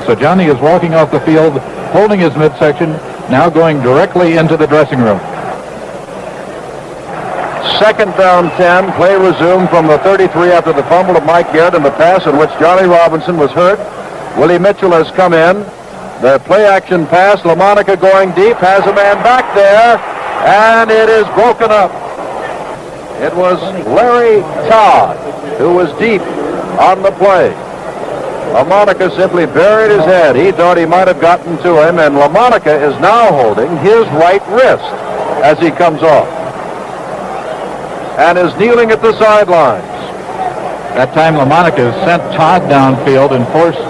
So Johnny is walking off the field, holding his midsection, now going directly into the dressing room. Second down 10, play resumed from the 33 after the fumble of Mike Garrett and the pass in which Johnny Robinson was hurt. Willie Mitchell has come in. The play action pass, LaMonica going deep, has a man back there, and it is broken up. It was Larry Todd who was deep on the play. LaMonica simply buried his head. He thought he might have gotten to him, and LaMonica is now holding his right wrist as he comes off and is kneeling at the sidelines. That time LaMonica sent Todd downfield and forced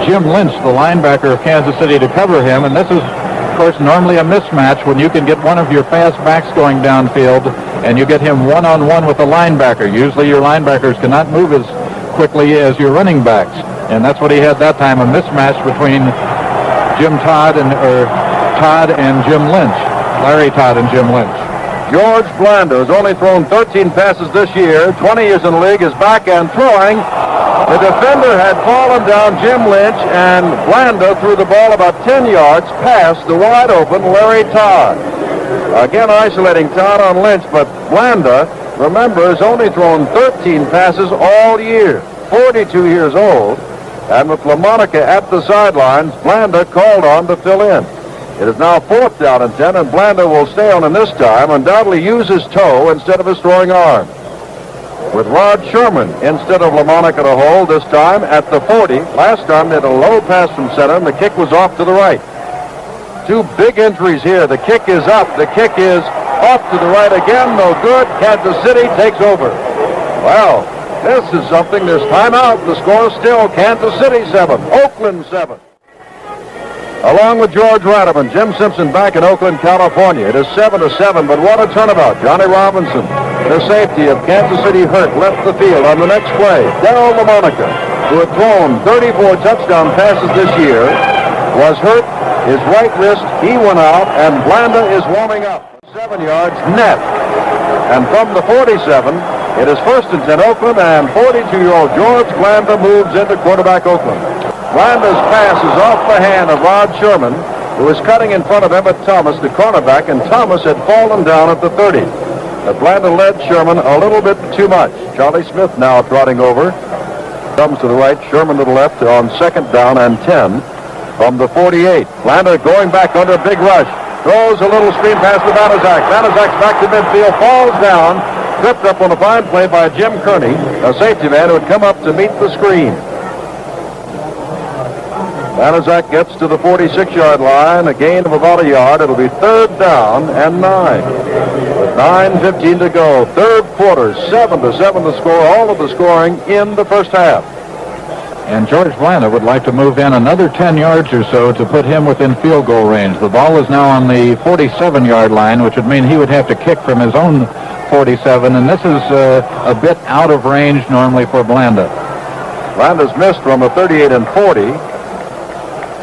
Jim Lynch, the linebacker of Kansas City, to cover him. And this is, of course, normally a mismatch when you can get one of your fast backs going downfield and you get him one-on-one with the linebacker. Usually your linebackers cannot move as quickly as your running backs. And that's what he had that time, a mismatch between Todd and Jim Lynch. Larry Todd and Jim Lynch. George Blanda has only thrown 13 passes this year, 20 years in the league, is back and throwing. The defender had fallen down, Jim Lynch, and Blanda threw the ball about 10 yards past the wide open Larry Todd. Again isolating Todd on Lynch, but Blanda, remember, has only thrown 13 passes all year, 42 years old, and with LaMonica at the sidelines, Blanda called on to fill in. It is now fourth down and 10, and Blanda will stay on in this time, undoubtedly use his toe instead of his throwing arm. With Rod Sherman instead of LaMonica to hold this time at the 40. Last time they had a low pass from center, and the kick was off to the right. Two big injuries here. The kick is up. The kick is off to the right again. No good. Kansas City takes over. Well, this is something. There's timeout. The score is still Kansas City 7, Oakland 7. Along with George Radaman, Jim Simpson back in Oakland, California. It is 7-7, but what a turnabout. Johnny Robinson, the safety of Kansas City, hurt, left the field on the next play. Darryl LaMonica, who had thrown 34 touchdown passes this year, was hurt. His right wrist, he went out, and Blanda is warming up. 7 yards net. And from the 47, it is 1st and 10 Oakland, and 42-year-old George Blanda moves into quarterback Oakland. Blanda's pass is off the hand of Rod Sherman, who was cutting in front of Emmitt Thomas, the cornerback, and Thomas had fallen down at the 30. But Blanda led Sherman a little bit too much. Charlie Smith now trotting over. Comes to the right, Sherman to the left on 2nd down and 10 from the 48. Blanda going back under a big rush. Throws a little screen pass to Vanazak. Vanazak's back to midfield, falls down, tripped up on a fine play by Jim Kearney, a safety man who had come up to meet the screen. Vanazak gets to the 46-yard line, a gain of about a yard. It'll be 3rd down and 9. With 9:15 to go, third quarter, 7-7 the score, all of the scoring in the first half. And George Blanda would like to move in another 10 yards or so to put him within field goal range. The ball is now on the 47-yard line, which would mean he would have to kick from his own 47, and this is a bit out of range normally for Blanda. Blanda's missed from the 38 and 40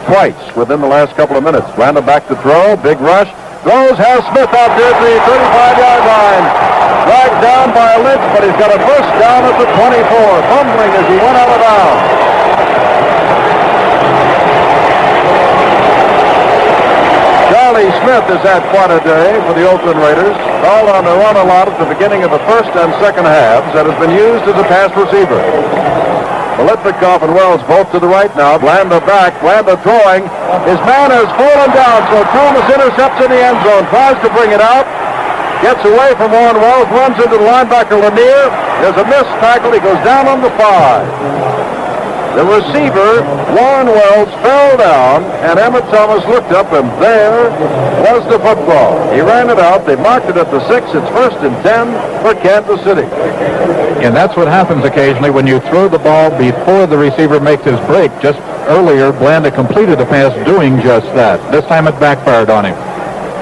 twice within the last couple of minutes. Blanda back to throw, big rush, throws, has Smith out there to the 35-yard line. Dragged down by Lynch, but he's got a first down at the 24, fumbling as he went out of bounds. Charlie Smith has had quite a day for the Oakland Raiders. Called on the run a lot at the beginning of the first and second halves that has been used as a pass receiver. Biletnikoff and Wells both to the right now. Blanda back. Blanda throwing. His man has fallen down, so Thomas intercepts in the end zone. Tries to bring it out. Gets away from Warren Wells. Runs into the linebacker Lanier. There's a missed tackle. He goes down on the 5. The receiver, Warren Wells, fell down, and Emmitt Thomas looked up, and there was the football. He ran it out. They marked it at the 6. It's 1st and 10 for Kansas City. And that's what happens occasionally when you throw the ball before the receiver makes his break. Just earlier, Blanda completed the pass doing just that. This time it backfired on him.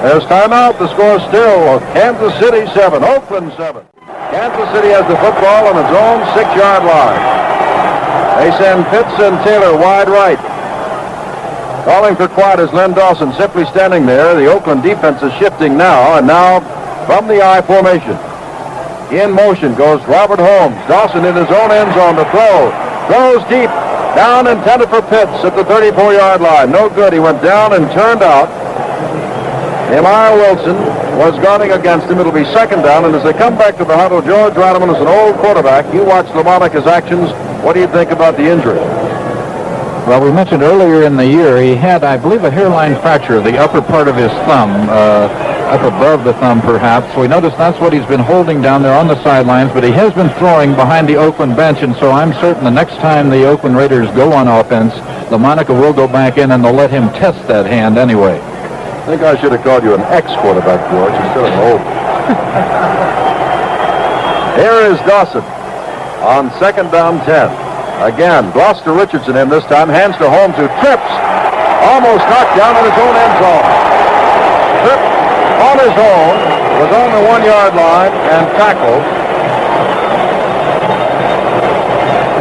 There's timeout. The score is still Kansas City 7, Oakland 7. Kansas City has the football on its own 6-yard line. They send Pitts and Taylor wide right. Calling for quiet is Len Dawson simply standing there. The Oakland defense is shifting now, and now from the I formation. In motion goes Robert Holmes. Dawson in his own end zone to throw. Throws deep. Down intended for Pitts at the 34-yard line. No good. He went down and turned out. Lamar Wilson was guarding against him. It'll be 2nd down, and as they come back to the huddle, George Rademan is an old quarterback. You watch Lamonika's actions. What do you think about the injury? Well, we mentioned earlier in the year he had, I believe, a hairline fracture, the upper part of his thumb, up above the thumb perhaps. We noticed that's what he's been holding down there on the sidelines, but he has been throwing behind the Oakland bench, and so I'm certain the next time the Oakland Raiders go on offense, Lamonika will go back in and they'll let him test that hand anyway. I think I should have called you an ex-quarterback, George, instead of an old. Here is Dawson on 2nd down 10. Again, Gloucester Richardson in this time. Hands to Holmes, who trips. Almost knocked down in his own end zone. Tripped on his own. Was on the 1-yard line and tackled.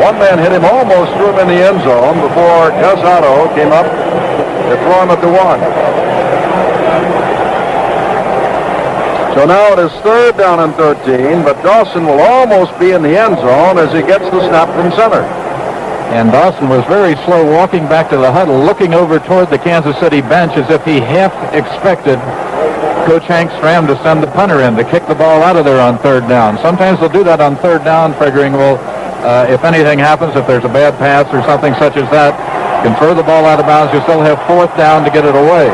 One man hit him, almost threw him in the end zone before Gus Otto came up to throw him at the 1. So now it is 3rd down and 13, but Dawson will almost be in the end zone as he gets the snap from center. And Dawson was very slow walking back to the huddle, looking over toward the Kansas City bench as if he half expected Coach Hank Stram to send the punter in to kick the ball out of there on 3rd down. Sometimes they'll do that on 3rd down, figuring, well, if anything happens, if there's a bad pass or something such as that, you can throw the ball out of bounds. You still have 4th down to get it away.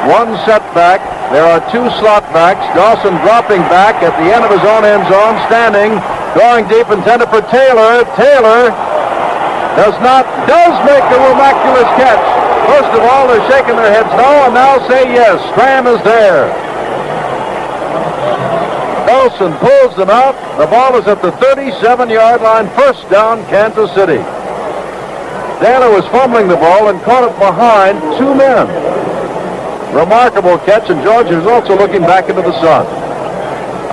One setback. There are 2 slot backs. Dawson dropping back at the end of his own end zone, standing, going deep, intended for Taylor. Taylor does make the miraculous catch. First of all, they're shaking their heads no, and now say yes. Stram is there. Dawson pulls them out. The ball is at the 37-yard line. 1st down, Kansas City. Taylor was fumbling the ball and caught it behind 2 men. Remarkable catch, and George is also looking back into the sun.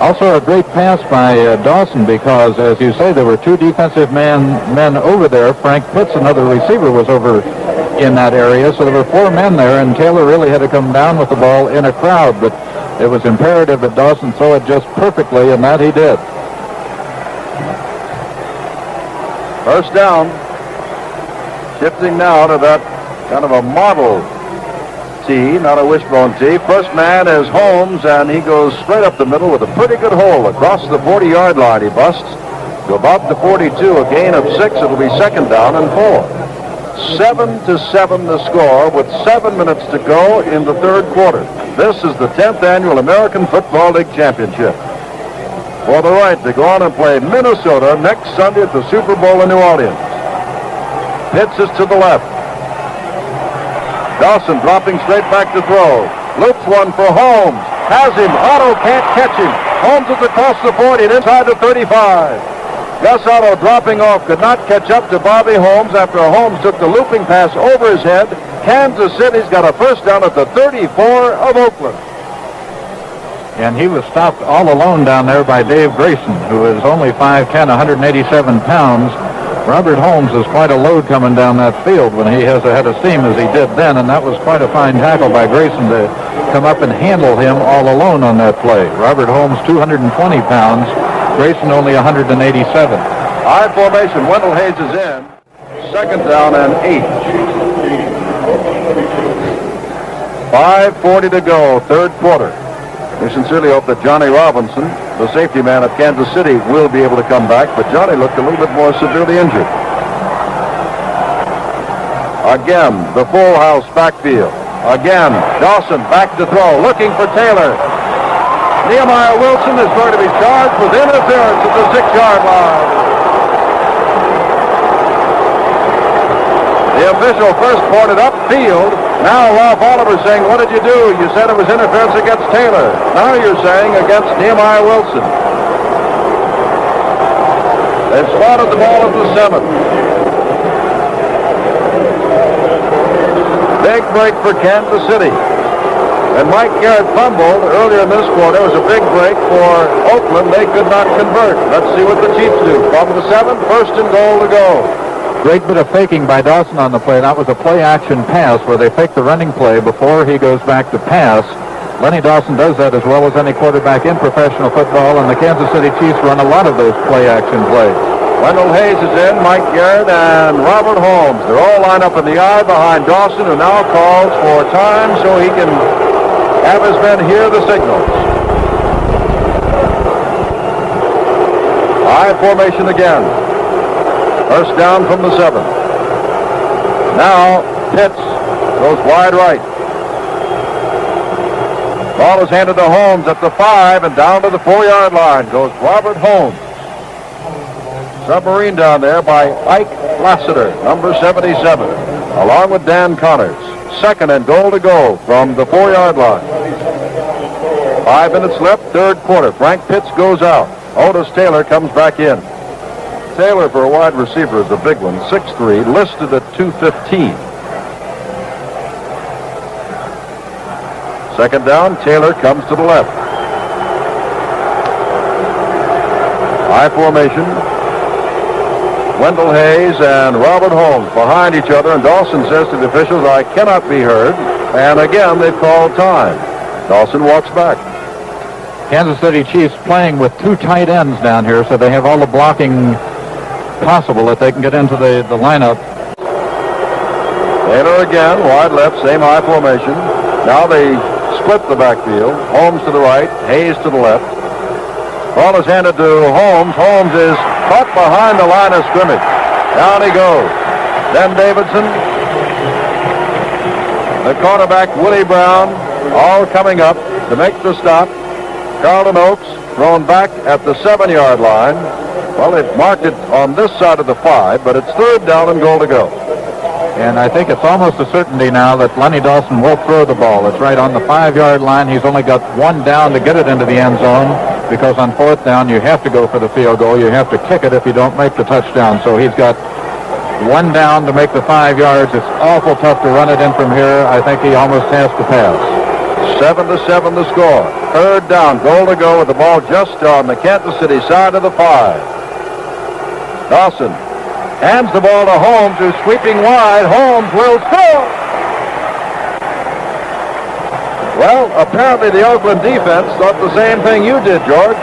Also a great pass by Dawson because, as you say, there were 2 defensive men over there. Frank Pitts, another receiver, was over in that area, so there were 4 men there, and Taylor really had to come down with the ball in a crowd. But it was imperative that Dawson throw it just perfectly, and that he did. First down. Shifting now to that kind of a model tee, not a wishbone tee. First man is Holmes, and he goes straight up the middle with a pretty good hole across the 40-yard line. He busts to about the 42, a gain of 6. It'll be second down and 4. 7-7 the score with 7 minutes to go in the third quarter. This is the 10th annual American Football League Championship. For the right to go on and play Minnesota next Sunday at the Super Bowl in New Orleans. Pitts is to the left. Dawson dropping straight back to throw. Loops one for Holmes. Has him. Otto can't catch him. Holmes is across the 40 and inside the 35. Gus Otto dropping off, could not catch up to Bobby Holmes after Holmes took the looping pass over his head. Kansas City's got a first down at the 34 of Oakland. And he was stopped all alone down there by Dave Grayson, who is only 5'10", 187 pounds. Robert Holmes is quite a load coming down that field when he has a head of steam as he did then, and that was quite a fine tackle by Grayson to come up and handle him all alone on that play. Robert Holmes, 220 pounds. Grayson only 187. High formation. Wendell Hayes is in. Second down and 8. 5:40 to go, third quarter. We sincerely hope that Johnny Robinson, the safety man of Kansas City, will be able to come back, but Johnny looked a little bit more severely injured. Again, the full house backfield. Again, Dawson back to throw, looking for Taylor. Nehemiah Wilson is going to be charged with interference at the 6-yard line. The official first pointed upfield. Now Ralph Oliver saying, what did you do? You said it was interference against Taylor. Now you're saying against Nehemiah Wilson. They've spotted the ball at the 7. Big break for Kansas City. And Mike Garrett fumbled earlier in this quarter. It was a big break for Oakland. They could not convert. Let's see what the Chiefs do. From the 7, first and goal to go. Great bit of faking by Dawson on the play. That was a play-action pass where they fake the running play before he goes back to pass. Lenny Dawson does that as well as any quarterback in professional football, and the Kansas City Chiefs run a lot of those play-action plays. Wendell Hayes is in, Mike Garrett, and Robert Holmes. They're all lined up in the I behind Dawson, who now calls for time so he can have his men hear the signals. I formation again. First down from the 7. Now Pitts goes wide right. Ball is handed to Holmes at the 5 and down to the 4-yard line goes Robert Holmes. Submarine down there by Ike Lassiter, number 77, along with Dan Connors. Second and goal to go from the 4-yard line. 5 minutes left, third quarter. Frank Pitts goes out. Otis Taylor comes back in. Taylor, for a wide receiver, is a big one, 6'3", listed at 215. Second down, Taylor comes to the left. High formation. Wendell Hayes and Robert Holmes behind each other, and Dawson says to the officials, I cannot be heard. And again, they've called time. Dawson walks back. Kansas City Chiefs playing with 2 tight ends down here, so they have all the blocking possible that they can get into the lineup. Taylor again, wide left, same high formation. Now they split the backfield. Holmes to the right, Hayes to the left. Ball is handed to Holmes. Holmes is caught behind the line of scrimmage. Down he goes. Then Davidson, the cornerback Willie Brown, all coming up to make the stop. Carlton Oaks thrown back at the 7-yard line. Well, they've marked it on this side of the 5, but it's third down and goal to go. And I think it's almost a certainty now that Lenny Dawson will throw the ball. It's right on the 5-yard line. He's only got 1 down to get it into the end zone, because on 4th down you have to go for the field goal. You have to kick it if you don't make the touchdown. So he's got 1 down to make the 5 yards. It's awful tough to run it in from here. I think he almost has to pass. 7-7 the score. Third down, goal to go with the ball just on the Kansas City side of the 5. Dawson hands the ball to Holmes, who's sweeping wide. Holmes will score. Well, apparently the Oakland defense thought the same thing you did, George.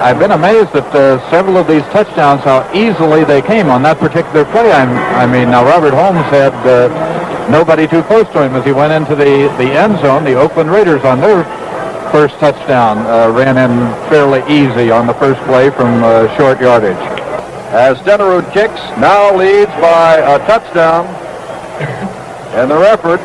I've been amazed at several of these touchdowns, how easily they came on that particular play. I mean, now Robert Holmes had nobody too close to him as he went into the end zone. The Oakland Raiders on their first touchdown ran in fairly easy on the first play from short yardage. As Stenerud kicks, now leads by a touchdown in their effort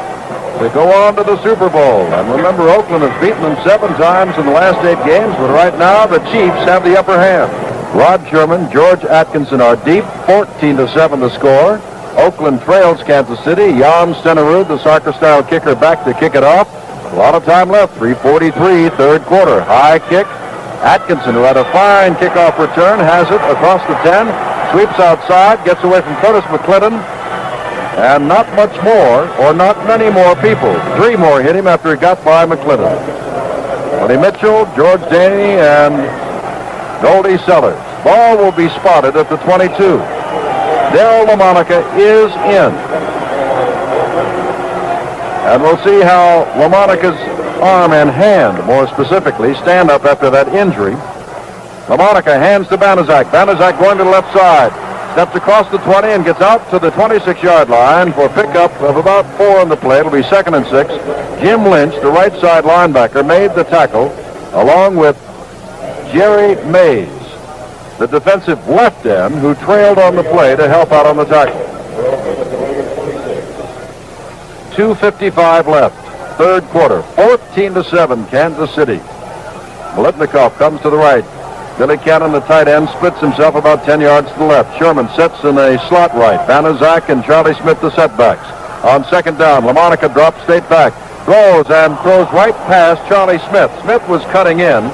to go on to the Super Bowl. And remember, Oakland has beaten them 7 times in the last 8 games, but right now the Chiefs have the upper hand. Rod Sherman, George Atkinson are deep, 14-7 to score. Oakland trails Kansas City. Jan Stenerud, the soccer-style kicker, back to kick it off. A lot of time left, 3:43, third quarter. High kick. Atkinson, who had a fine kickoff return, has it across the 10, sweeps outside, gets away from Curtis McClendon, and not much more, or not many more people. 3 more hit him after he got by McClendon. Willie Mitchell, George Daney, and Goldie Sellers. Ball will be spotted at the 22. Darryl LaMonica is in. And we'll see how LaMonica's arm and hand, more specifically, stand up after that injury. LaMonica hands to Banaszak. Banaszak going to the left side. Steps across the 20 and gets out to the 26-yard line for pickup of about 4 on the play. It'll be 2nd and 6. Jim Lynch, the right side linebacker, made the tackle along with Jerry Mays, the defensive left end, who trailed on the play to help out on the tackle. 2:55 left. Third quarter, 14-7, Kansas City. Biletnikoff comes to the right. Billy Cannon, the tight end, splits himself about 10 yards to the left. Sherman sets in a slot right. Banaszak and Charlie Smith the setbacks. On second down, LaMonica drops straight back. Throws right past Charlie Smith. Smith was cutting in,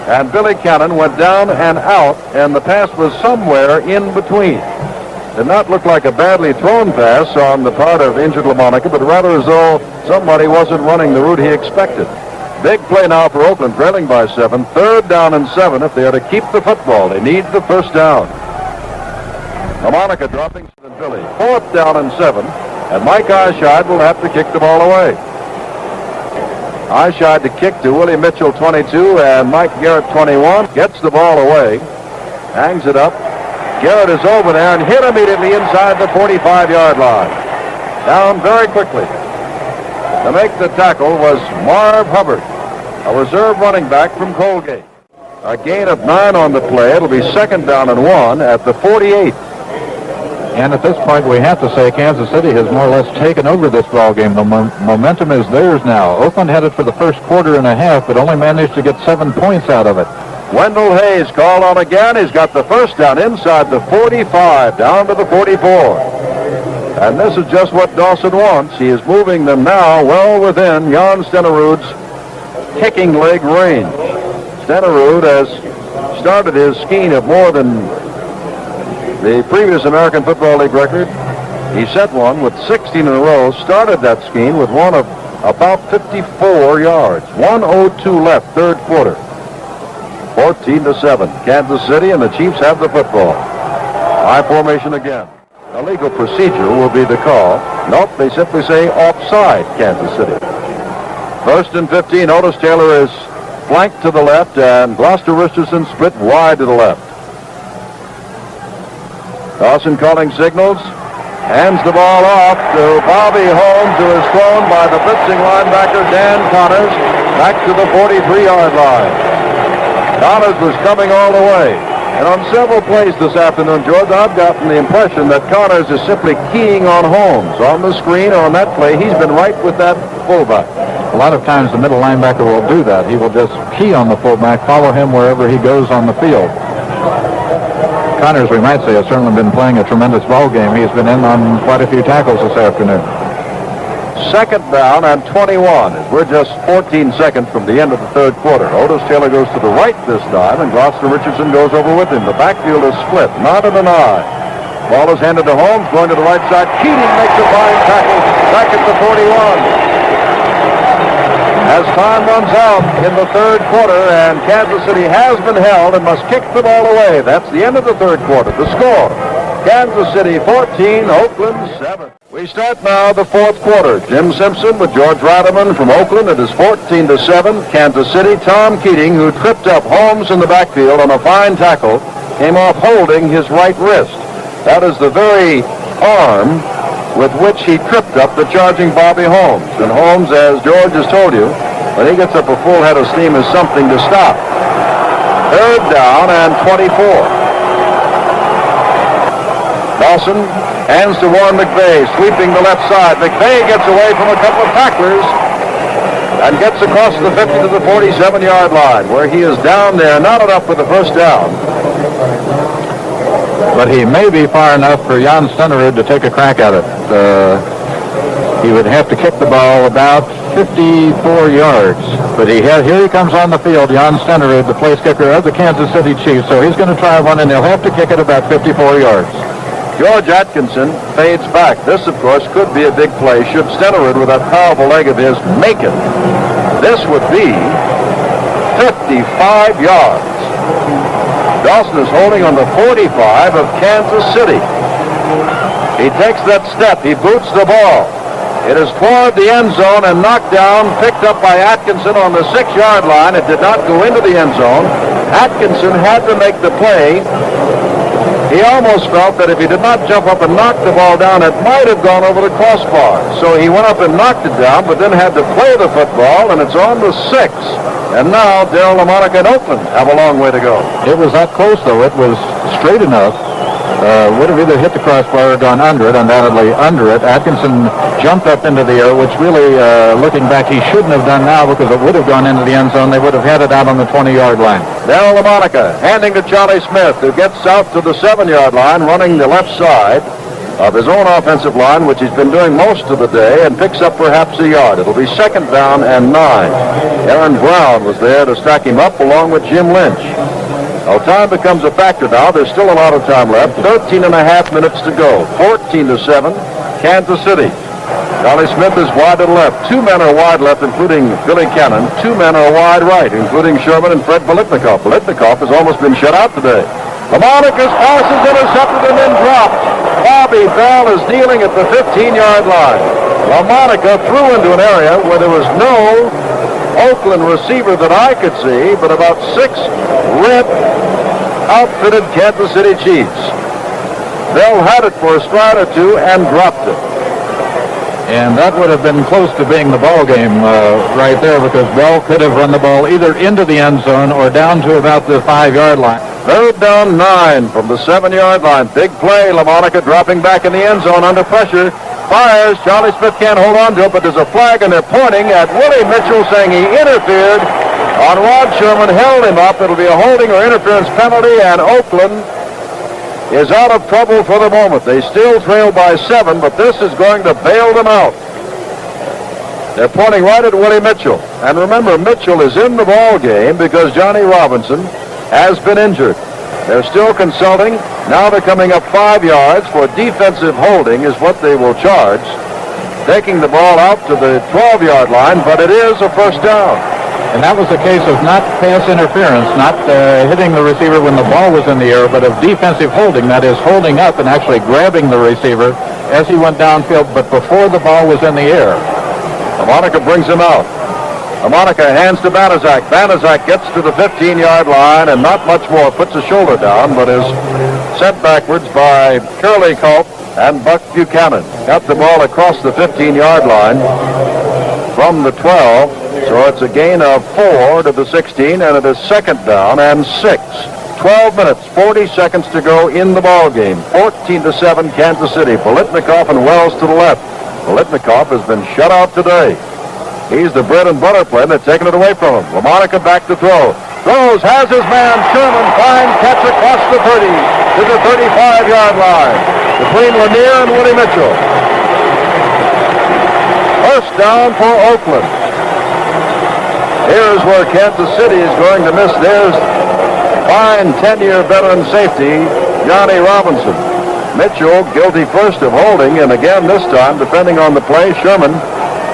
and Billy Cannon went down and out, and the pass was somewhere in between. Did not look like a badly thrown pass on the part of injured LaMonica, but rather as though somebody wasn't running the route he expected. Big play now for Oakland, trailing by 7. 3rd down and 7 if they are to keep the football. They need the first down. LaMonica dropping to Billy. 4th down and 7, and Mike Eyeshide will have to kick the ball away. Eyeshide to kick to Willie Mitchell, 22, and Mike Garrett, 21. Gets the ball away, hangs it up. Garrett is over there and hit immediately inside the 45-yard line. Down very quickly. To make the tackle was Marv Hubbard, a reserve running back from Colgate. A gain of 9 on the play. It'll be 2nd down and 1 at the 48. And at this point, we have to say Kansas City has more or less taken over this ball game. The momentum is theirs now. Oakland had it for the first quarter and a half, but only managed to get 7 points out of it. Wendell Hayes called on again. He's got the first down inside the 45, down to the 44. And this is just what Dawson wants. He is moving them now well within Jan Stenerud's kicking leg range. Stenerud has started his scheme of more than the previous American Football League record. He set one with 16 in a row, started that scheme with one of about 54 yards. 1:02 left, third quarter. 14-7. Kansas City and the Chiefs have the football. High formation again. A legal procedure will be the call. Nope, they simply say offside, Kansas City. 1st and 15. Otis Taylor is flanked to the left, and Gloucester Richardson split wide to the left. Dawson calling signals. Hands the ball off to Bobby Holmes, who is thrown by the blitzing linebacker Dan Connors back to the 43-yard line. Connors was coming all the way. And on several plays this afternoon, George, I've gotten the impression that Connors is simply keying on Holmes. On the screen or on that play, he's been right with that fullback. A lot of times the middle linebacker will do that. He will just key on the fullback, follow him wherever he goes on the field. Connors, we might say, has certainly been playing a tremendous ball game. He's been in on quite a few tackles this afternoon. 2nd down and 21. We're just 14 seconds from the end of the third quarter. Otis Taylor goes to the right this time, and Gloucester Richardson goes over with him. The backfield is split, not in an eye. Ball is handed to Holmes, going to the right side. Keating makes a fine tackle back at the 41. As time runs out in the third quarter, and Kansas City has been held and must kick the ball away. That's the end of the third quarter. The score, Kansas City 14, Oakland 7. We start now the fourth quarter. Jim Simpson with George Rademan from Oakland. It is 14-7. Kansas City. Tom Keating, who tripped up Holmes in the backfield on a fine tackle, came off holding his right wrist. That is the very arm with which he tripped up the charging Bobby Holmes. And Holmes, as George has told you, when he gets up a full head of steam, is something to stop. Third down and 24. Dawson hands to Warren McVay, sweeping the left side. McVay gets away from a couple of tacklers and gets across the 50 to the 47-yard line, where he is down there, not enough for the first down. But he may be far enough for Jan Stenerud to take a crack at it. He would have to kick the ball about 54 yards. But here he comes on the field, Jan Stenerud, the place kicker of the Kansas City Chiefs. So he's going to try one, and he'll have to kick it about 54 yards. George Atkinson fades back. This, of course, could be a big play should Stenerud, with that powerful leg of his, make it. This would be 55 yards. Dawson is holding on the 45 of Kansas City. He takes that step. He boots the ball. It is toward the end zone and knocked down, picked up by Atkinson on the 6-yard line. It did not go into the end zone. Atkinson had to make the play. He almost felt that if he did not jump up and knock the ball down, it might have gone over the crossbar. So he went up and knocked it down, but then had to play the football, and it's on the 6. And now Darryl LaMonica and Oakland have a long way to go. It was that close, though. It was straight enough. Would have either hit the crossbar or gone under it, undoubtedly under it. Atkinson jumped up into the air, which really, looking back, he shouldn't have done now because it would have gone into the end zone. They would have had it out on the 20-yard line. Darryl LaMonica handing to Charlie Smith, who gets out to the 7-yard line, running the left side of his own offensive line, which he's been doing most of the day, and picks up perhaps a yard. It'll be 2nd down and 9. Aaron Brown was there to stack him up along with Jim Lynch. Well, time becomes a factor now. There's still a lot of time left. 13 and a half minutes to go. 14-7, Kansas City. Charlie Smith is wide to the left. 2 men are wide left, including Billy Cannon. 2 men are wide right, including Sherman and Fred Biletnikoff. Biletnikoff has almost been shut out today. LaMonica's pass is intercepted and then dropped. Bobby Bell is kneeling at the 15-yard line. LaMonica threw into an area where there was no Oakland receiver that I could see, but about 6 red outfitted Kansas City Chiefs. Bell had it for a stride or two and dropped it. And that would have been close to being the ball game right there, because Bell could have run the ball either into the end zone or down to about the 5-yard line. 3rd down 9 from the 7-yard line. Big play. LaMonica dropping back in the end zone under pressure. Fires. Charlie Smith can't hold on to it, but there's a flag, and they're pointing at Willie Mitchell, saying he interfered on Rod Sherman, held him up. It'll be a holding or interference penalty, and Oakland is out of trouble for the moment. They still trail by 7, but this is going to bail them out. They're pointing right at Willie Mitchell. And remember, Mitchell is in the ball game because Johnny Robinson has been injured. They're still consulting. Now they're coming up 5 yards for defensive holding is what they will charge. Taking the ball out to the 12-yard line, but it is a first down. And that was a case of not pass interference, not hitting the receiver when the ball was in the air, but of defensive holding. That is, holding up and actually grabbing the receiver as he went downfield, but before the ball was in the air. LaMonica brings him out. LaMonica hands to Banaszak. Banaszak gets to the 15-yard line, and not much more. Puts a shoulder down, but is sent backwards by Curley Culp and Buck Buchanan. Got the ball across the 15-yard line from the 12. So it's a gain of 4 to the 16, and it is 2nd down and 6. 12 minutes, 40 seconds to go in the ball game. 14-7, Kansas City. Biletnikoff and Wells to the left. Biletnikoff has been shut out today. He's the bread and butter play, and they're taking it away from him. LaMonica back to throw. Throws, has his man, Sherman. Fine catch across the 30 to the 35-yard line between Lanier and Willie Mitchell. First down for Oakland. Here's where Kansas City is going to miss theirs. Fine 10-year veteran safety, Johnny Robinson. Mitchell guilty first of holding, and again this time, depending on the play, Sherman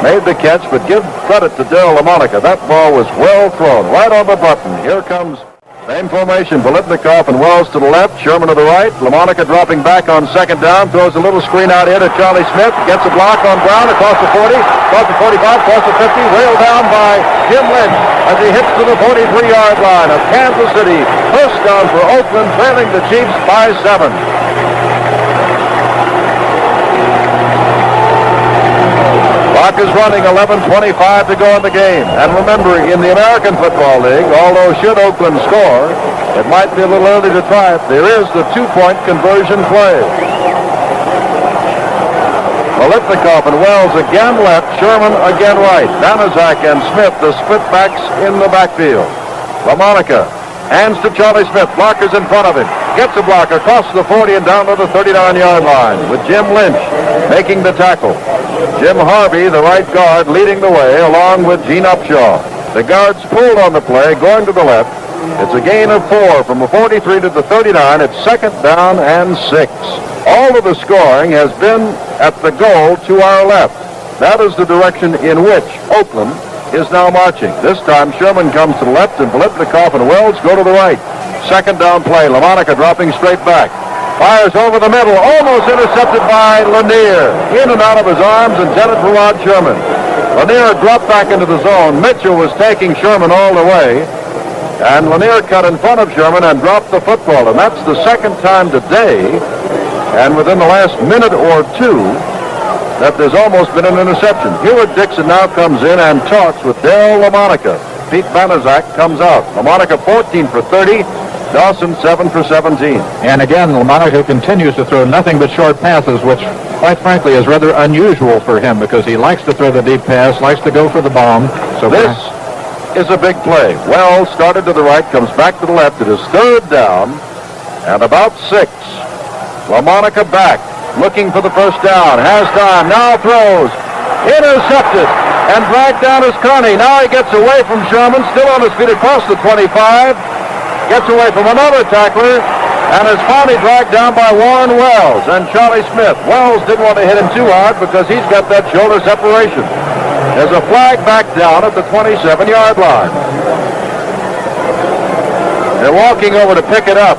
made the catch, but give credit to Darryl LaMonica. That ball was well thrown, right on the button. Here comes Same formation, Biletnikoff and Wells to the left, Sherman to the right. LaMonica dropping back on second down, throws a little screen out here to Charlie Smith, gets a block on Brown across the 40, across the 45, across the 50, railed down by Jim Lynch as he hits to the 43-yard line of Kansas City. First down for Oakland, trailing the Chiefs by 7. Clock is running, 11:25 to go in the game. And remember, in the American Football League, although should Oakland score, it might be a little early to try it. There is the two-point conversion play. Biletnikoff and Wells again left, Sherman again right. Banaszak and Smith, the split backs in the backfield. LaMonica hands to Charlie Smith. Blockers in front of him. Gets a block across the 40 and down to the 39-yard line with Jim Lynch making the tackle. Jim Harvey, the right guard, leading the way along with Gene Upshaw. The guards pulled on the play, going to the left. It's a gain of 4 from the 43 to the 39. It's second down and 6. All of the scoring has been at the goal to our left. That is the direction in which Oakland is now marching. This time Sherman comes to the left and Biletnikoff and Wells go to the right. Second down play, LaMonica dropping straight back. Fires over the middle, almost intercepted by Lanier. In and out of his arms, intended for Rod Sherman. Lanier dropped back into the zone. Mitchell was taking Sherman all the way. And Lanier cut in front of Sherman and dropped the football. And that's the second time today, and within the last minute or two, that there's almost been an interception. Hewitt Dixon now comes in and talks with Darryl LaMonica. Pete Banaszak comes out. LaMonica 14 for 30. Dawson 7 for 17. And again, LaMonica continues to throw nothing but short passes, which, quite frankly, is rather unusual for him because he likes to throw the deep pass, likes to go for the bomb. So this is a big play. Wells started to the right, comes back to the left. It is third down and about 6. LaMonica back, looking for the first down. Has time, now throws. Intercepted and dragged down is Kearney. Now he gets away from Sherman, still on his feet across the 25. Gets away from another tackler and is finally dragged down by Warren Wells and Charlie Smith. Wells didn't want to hit him too hard because he's got that shoulder separation. There's a flag back down at the 27-yard line. They're walking over to pick it up.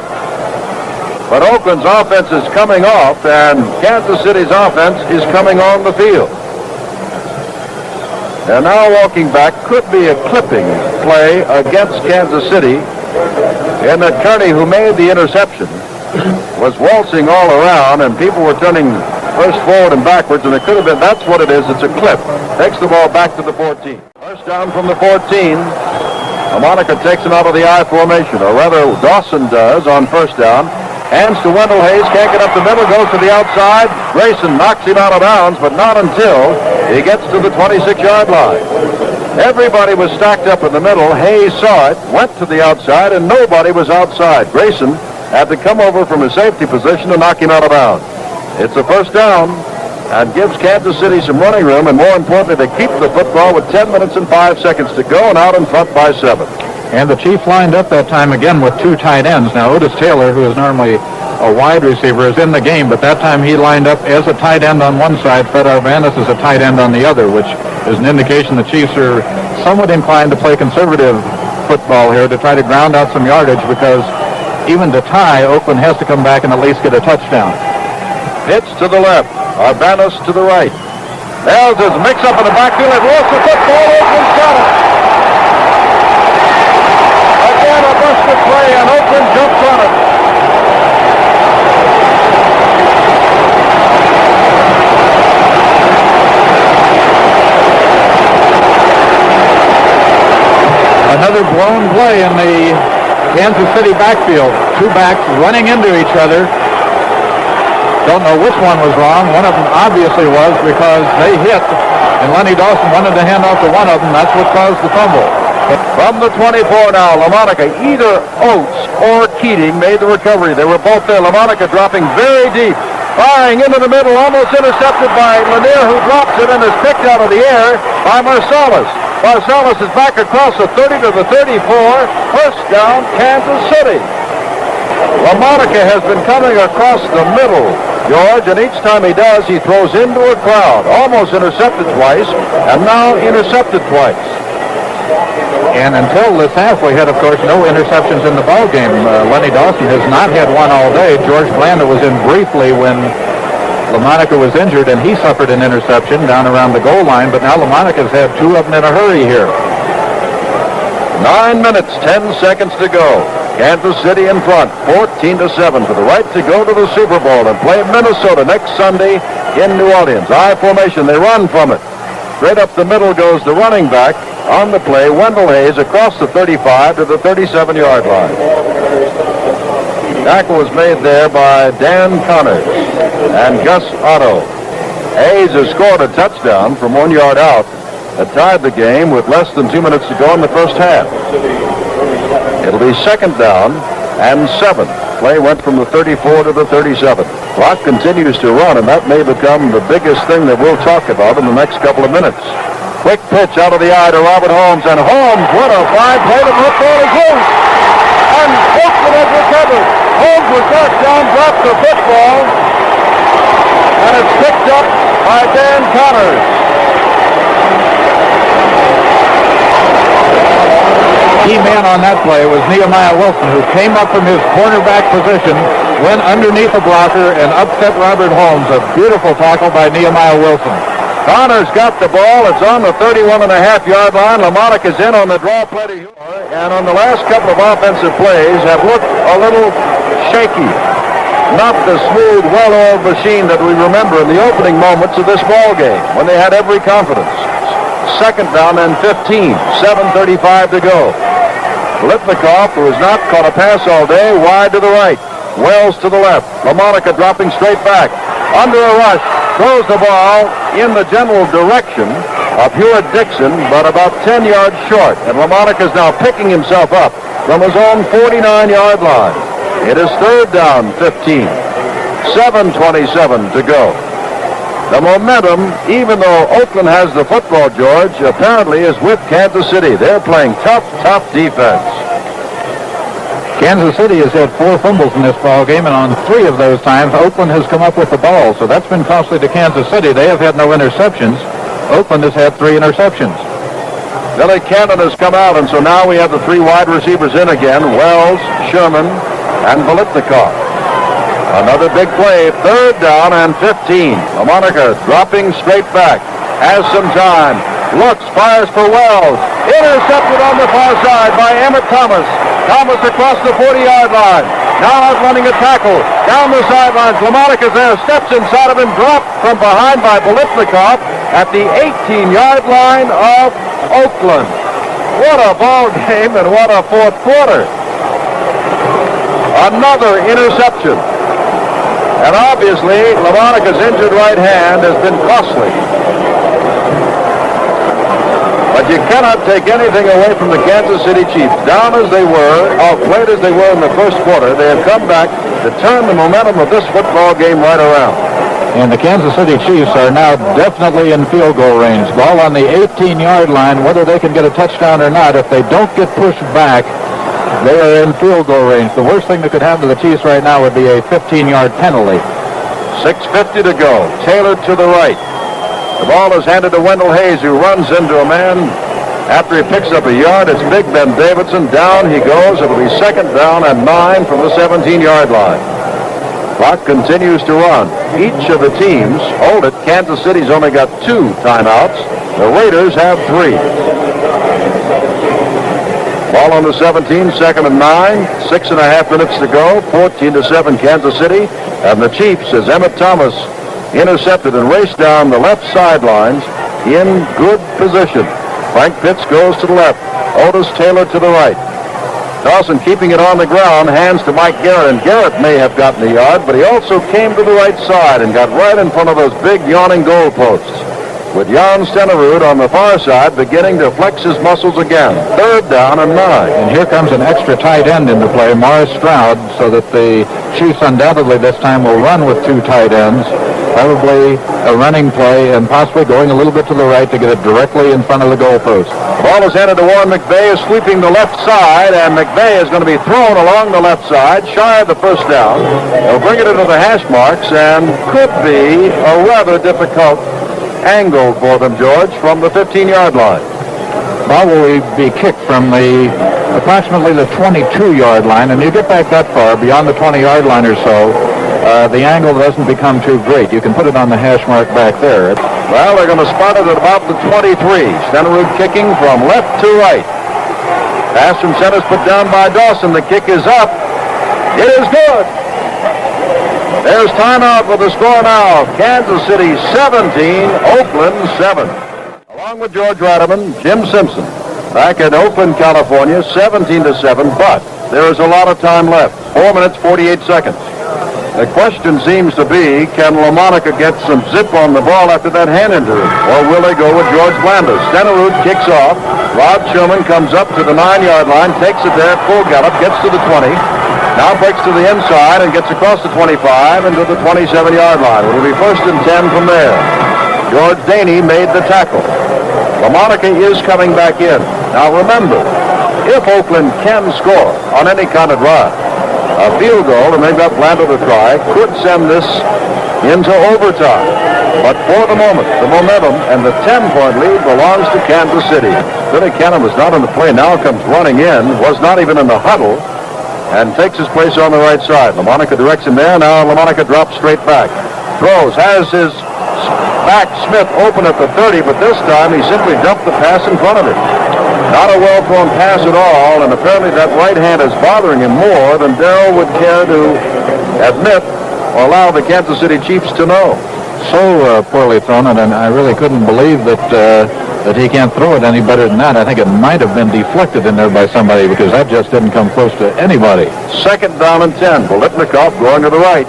But Oakland's offense is coming off and Kansas City's offense is coming on the field. They're now walking back. Could be a clipping play against Kansas City. And that Kearney, who made the interception, was waltzing all around, and people were turning first forward and backwards, and it could have been, that's what it is, it's a clip. Takes the ball back to the 14. First down from the 14. LaMonica takes him out of the I formation, or rather Dawson does on first down. Hands to Wendell Hayes, can't get up the middle, goes to the outside. Grayson knocks him out of bounds, but not until he gets to the 26-yard line. Everybody was stacked up in the middle. Hayes saw it, went to the outside, and nobody was outside. Grayson had to come over from his safety position to knock him out of bounds. It's a first down and gives Kansas City some running room, and more importantly, to keep the football with 10 minutes and 5 seconds to go and out in front by 7. And the Chiefs lined up that time again with 2 tight ends. Now, Otis Taylor, who is normally a wide receiver, is in the game, but that time he lined up as a tight end on one side. Fred Arvanis is a tight end on the other, which is an indication the Chiefs are somewhat inclined to play conservative football here to try to ground out some yardage, because even to tie, Oakland has to come back and at least get a touchdown. Hits to the left, Arvanis to the right. There's his mix-up in the backfield. It lost the football. Oakland got it. Again, a busted play, and Oakland jumps on it. Another blown play in the Kansas City backfield. 2 backs running into each other. Don't know which one was wrong. One of them obviously was, because they hit, and Len Dawson wanted to hand off to one of them. That's what caused the fumble. But from the 24 now, LaMonica, either Oates or Keating made the recovery. They were both there. LaMonica dropping very deep, firing into the middle, almost intercepted by Lanier, who drops it and is picked out of the air by Marsalis. Marsalis is back across the 30 to the 34. First down, Kansas City. LaMonica has been coming across the middle, George, and each time he does, he throws into a crowd. Almost intercepted twice, and now intercepted twice. And until this half, we had, of course, no interceptions in the ball game. Lenny Dawson has not had one all day. George Blanda was in briefly when LaMonica was injured, and he suffered an interception down around the goal line, but now LaMonica's had two of them in a hurry here. 9 minutes, 10 seconds to go. Kansas City in front, 14-7 for the right to go to the Super Bowl and play Minnesota next Sunday in New Orleans. I formation, they run from it. Straight up the middle goes the running back on the play, Wendell Hayes, across the 35 to the 37-yard line. Tackle was made there by Dan Connors and Gus Otto. Hayes has scored a touchdown from 1 yard out that tied the game with less than 2 minutes to go in the first half. It'll be second down and 7. Play went from the 34 to the 37. Clock continues to run, and that may become the biggest thing that we'll talk about in the next couple of minutes. Quick pitch out of the eye to Robert Holmes, and Holmes, what a fine play. The football is loose, and Oakland has recovered. Holmes was knocked down, dropped the football, and it's picked up by Dan Connors. Key man on that play was Nehemiah Wilson, who came up from his cornerback position, went underneath the blocker, and upset Robert Holmes. A beautiful tackle by Nehemiah Wilson. Connors got the ball. It's on the 31.5-yard line. LaMonica is in on the draw play to Hughes. And on the last couple of offensive plays have looked a little shaky. Not the smooth, well-oiled machine that we remember in the opening moments of this ball game when they had every confidence. Second down and 15. 7:35 to go. Biletnikoff, who has not caught a pass all day, wide to the right. Wells to the left. LaMonica dropping straight back. Under a rush. Throws the ball in the general direction of Hewitt Dixon, but about 10 yards short. And LaMonica's now picking himself up from his own 49-yard line. It is third down, 15. 7:27 to go. The momentum, even though Oakland has the football, George, apparently is with Kansas City. They're playing tough defense. Kansas City has had 4 fumbles in this ball game, and on 3 of those times, Oakland has come up with the ball. So that's been costly to Kansas City. They have had no interceptions. Oakland has had 3 interceptions. Billy Cannon has come out, and so now we have the 3 wide receivers in again, Wells, Sherman, and Biletnikoff. Another big play, third down and 15. LaMonica dropping straight back, has some time, looks, fires for Wells. Intercepted on the far side by Emmitt Thomas. Thomas across the 40-yard line. Now out running a tackle. Down the sidelines, LaMonica's there, steps inside of him, dropped from behind by Biletnikoff at the 18-yard line of Oakland. What a ball game and what a fourth quarter. Another interception. And obviously, LaMonica's injured right hand has been costly. But you cannot take anything away from the Kansas City Chiefs. Down as they were, outplayed as they were in the first quarter, they have come back to turn the momentum of this football game right around. And the Kansas City Chiefs are now definitely in field goal range. Ball on the 18-yard line, whether they can get a touchdown or not. If they don't get pushed back, they are in field goal range. The worst thing that could happen to the Chiefs right now would be a 15-yard penalty. 6:50 to go. Taylor to the right. The ball is handed to Wendell Hayes, who runs into a man. After he picks up a yard, it's Big Ben Davidson. Down he goes. It'll be second down and 9 from the 17-yard line. Clock continues to run. Each of the teams hold it. Kansas City's only got 2 timeouts. The Raiders have 3. Ball on the 17, second and 9. 6.5 minutes to go. 14-7 Kansas City. And the Chiefs, as Emmitt Thomas intercepted and raced down the left sidelines in good position. Frank Pitts goes to the left. Otis Taylor to the right. Dawson keeping it on the ground, hands to Mike Garrett, and Garrett may have gotten the yard, but he also came to the right side and got right in front of those big yawning goalposts. With Jan Stenerud on the far side beginning to flex his muscles again. Third down and 9. And here comes an extra tight end into play, Morris Stroud, so that the Chiefs undoubtedly this time will run with 2 tight ends. Probably a running play and possibly going a little bit to the right to get it directly in front of the goalpost. Ball is handed to Warren McVay, is sweeping the left side, and McVay is going to be thrown along the left side, shy of the first down. He'll bring it into the hash marks and could be a rather difficult angle for them, George, from the 15-yard line. ball will be kicked from approximately the 22-yard line, and you get back that far, beyond the 20-yard line or so, the angle doesn't become too great. You can put it on the hash mark back there. Well, they're going to spot it at about the 23. Stenerud kicking from left to right. Pass from center is put down by Dawson. The kick is up. It is good. There's timeout with the score now. Kansas City 17, Oakland 7. Along with George Ratterman, Jim Simpson. Back in Oakland, California, 17-7, but there is a lot of time left. 4 minutes, 48 seconds. The question seems to be, can LaMonica get some zip on the ball after that hand injury? Or will they go with George Blanda? Stenerud kicks off. Rod Sherman comes up to the 9-yard line, takes it there, full gallop, gets to the 20. Now breaks to the inside and gets across the 25 and to the 27-yard line. It will be 1st and 10 from there. George Daney made the tackle. LaMonica is coming back in. Now remember, if Oakland can score on any kind of drive, a field goal, and they've got Blanda to try, could send this into overtime. But for the moment, the momentum and the 10-point lead belongs to Kansas City. Billy Cannon was not in the play, now comes running in, was not even in the huddle, and takes his place on the right side. LaMonica directs him there. Now LaMonica drops straight back. Throws, has his back Smith open at the 30, but this time he simply dumped the pass in front of him. Not a well-thrown pass at all, and apparently that right hand is bothering him more than Darrell would care to admit or allow the Kansas City Chiefs to know. So poorly thrown, and I really couldn't believe that he can't throw it any better than that. I think it might have been deflected in there by somebody, because that just didn't come close to anybody. 2nd down and 10. Biletnikoff going to the right.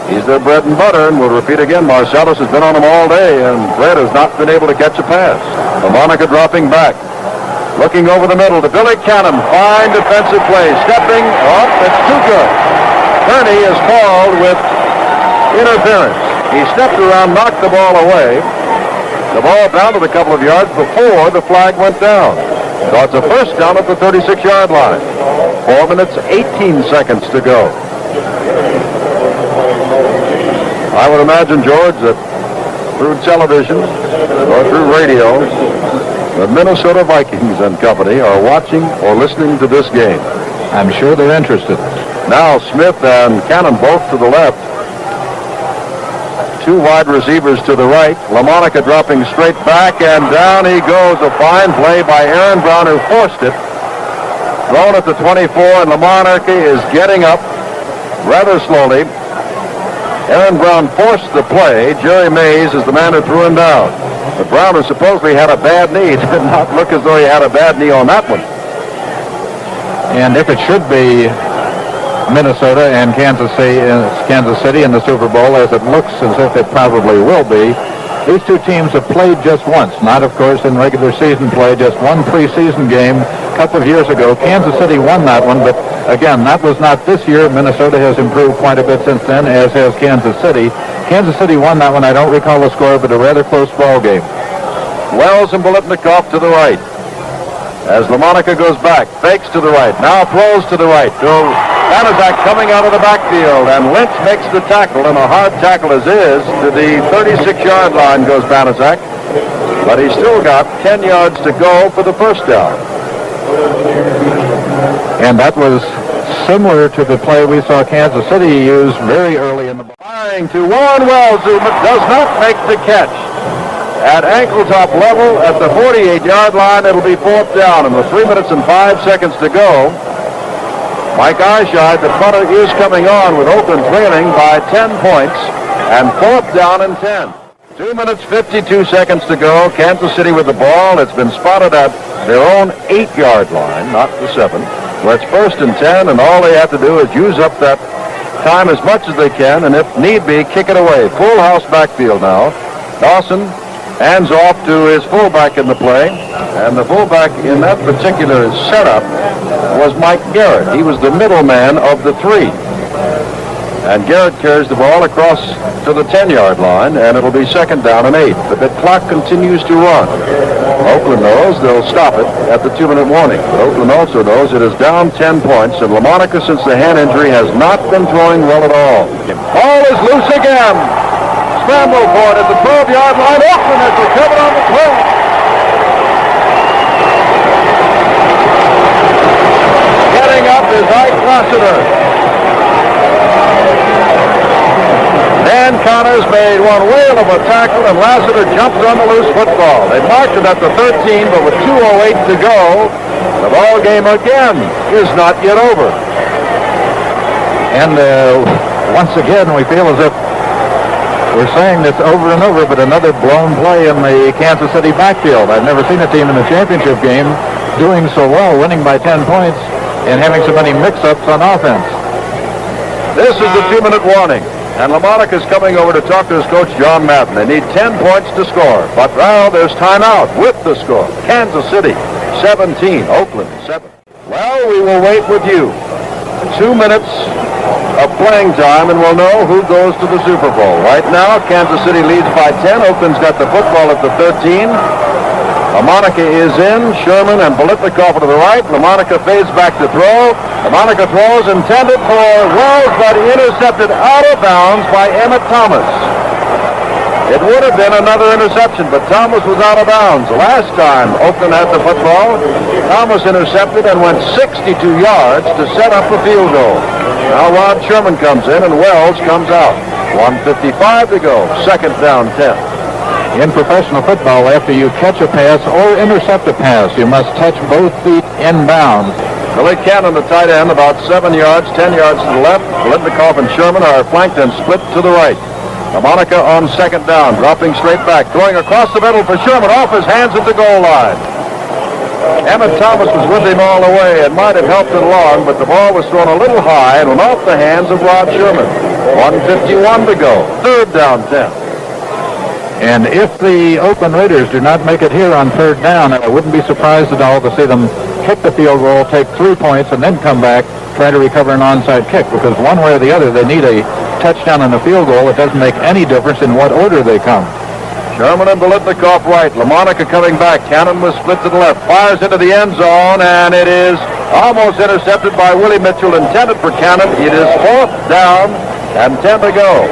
He's their bread and butter, and we'll repeat again, Marcellus has been on him all day, and Fred has not been able to catch a pass. LaMonica dropping back. Looking over the middle to Billy Cannon. Fine defensive play. Stepping. Oh, that's too good. Kearney is called with interference. He stepped around, knocked the ball away. The ball bounded a couple of yards before the flag went down. So it's a 1st down at the 36-yard line. 4 minutes, 18 seconds to go. I would imagine, George, that through television or through radio, the Minnesota Vikings and company are watching or listening to this game. I'm sure they're interested. Now Smith and Cannon both to the left. 2 wide receivers to the right. LaMonica dropping straight back, and down he goes. A fine play by Aaron Brown, who forced it. Thrown at the 24, and LaMonica is getting up rather slowly. Aaron Brown forced the play. Jerry Mays is the man who threw him down. But Brown, who supposedly had a bad knee, did not look as though he had a bad knee on that one. And if it should be Minnesota and Kansas City in the Super Bowl, as it looks as if it probably will be, these two teams have played just once. Not, of course, in regular season play, just one preseason game a couple of years ago. Kansas City won that one, but again, that was not this year. Minnesota has improved quite a bit since then, as has Kansas City. Kansas City won that one. I don't recall the score, but a rather close ball game. Wells and Biletnikoff to the right. As LaMonica goes back, fakes to the right, now throws to the right. Banaszak coming out of the backfield, and Lynch makes the tackle, and a hard tackle as is. To the 36-yard line goes Banaszak, but he's still got 10 yards to go for the 1st down. And that was similar to the play we saw Kansas City use very early in the ball. Firing to Warren Wells, who does not make the catch. At ankle-top level at the 48-yard line, it'll be 4th down, and with 3 minutes and 5 seconds to go, Mike Eyeshide, the punter, is coming on with Oakland trailing by 10 points, and 4th down and 10. 2 minutes, 52 seconds to go. Kansas City with the ball. It's been spotted at their own 8-yard line, not the 7. Where it's 1st and 10, and all they have to do is use up that time as much as they can, and if need be, kick it away. Full house backfield now. Dawson hands off to his fullback in the play, and the fullback in that particular setup was Mike Garrett. He was the middleman of the 3. And Garrett carries the ball across to the 10-yard line, and it'll be 2nd down and 8. But the clock continues to run. Oakland knows they'll stop it at the 2-minute warning. But Oakland also knows it is down 10 points, and LaMonica, since the hand injury, has not been throwing well at all. Ball is loose again. Scramble for it at the 12-yard line. Oakland has recovered on the 12. Connors made one whale of a tackle, and Lassiter jumped on the loose football. They marked it at the 13, but with 2:08 to go, the ball game again is not yet over. And once again, we feel as if we're saying this over and over, but another blown play in the Kansas City backfield. I've never seen a team in the championship game doing so well, winning by 10 points, and having so many mix-ups on offense. This is the 2-minute warning, and Lamonica is coming over to talk to his coach, John Madden. They need 10 points to score, but now there's timeout with the score. Kansas City 17, Oakland 7. Well, we will wait with you. 2 minutes of playing time, and we'll know who goes to the Super Bowl. Right now, Kansas City leads by 10. Oakland's got the football at the 13. LaMonica is in. Sherman and Biletnikoff to the right. LaMonica fades back to throw. LaMonica throws intended for Wells, but intercepted out of bounds by Emmitt Thomas. It would have been another interception, but Thomas was out of bounds. The last time Oakland had the football, Thomas intercepted and went 62 yards to set up the field goal. Now Rod Sherman comes in and Wells comes out. 1:55 to go. Second down 10. In professional football, after you catch a pass or intercept a pass, you must touch both feet inbounds. Billy Cannon, the tight end, about 7 yards, 10 yards to the left. Biletnikoff and Sherman are flanked and split to the right. LaMonica on second down, dropping straight back, throwing across the middle for Sherman, off his hands at the goal line. Emmitt Thomas was with him all the way and might have helped it along, but the ball was thrown a little high and went off the hands of Rod Sherman. 1:51 to go. Third down 10. And if the Oakland Raiders do not make it here on third down, I wouldn't be surprised at all to see them kick the field goal, take 3 points, and then come back, try to recover an onside kick, because one way or the other, they need a touchdown and a field goal. It doesn't make any difference in what order they come. Sherman and Biletnikoff right. LaMonica coming back. Cannon was split to the left. Fires into the end zone, and it is almost intercepted by Willie Mitchell, intended for Cannon. It is fourth down and 10 to go.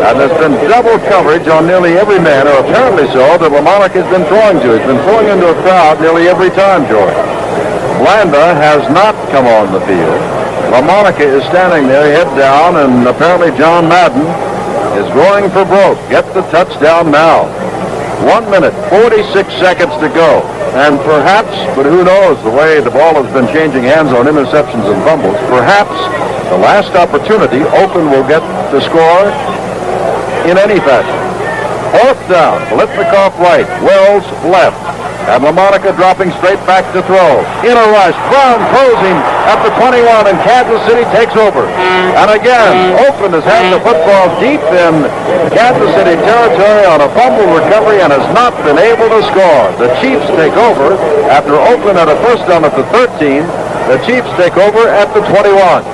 And there's been double coverage on nearly every man, or apparently so, that LaMonica has been throwing to. He's been throwing into a crowd nearly every time, George. Blanda has not come on the field. LaMonica is standing there, head down, and apparently John Madden is going for broke. Get the touchdown now. 1 minute, 46 seconds to go. And perhaps, but who knows, the way the ball has been changing hands on interceptions and fumbles, perhaps the last opportunity, Oakland will get to score in any fashion. Fourth down, Biletnikoff right, Wells left. And LaMonica dropping straight back to throw. In a rush, Brown throws him at the 21, and Kansas City takes over. And again, Oakland has had the football deep in Kansas City territory on a fumble recovery and has not been able to score. The Chiefs take over after Oakland had a first down at the 13. The Chiefs take over at the 21.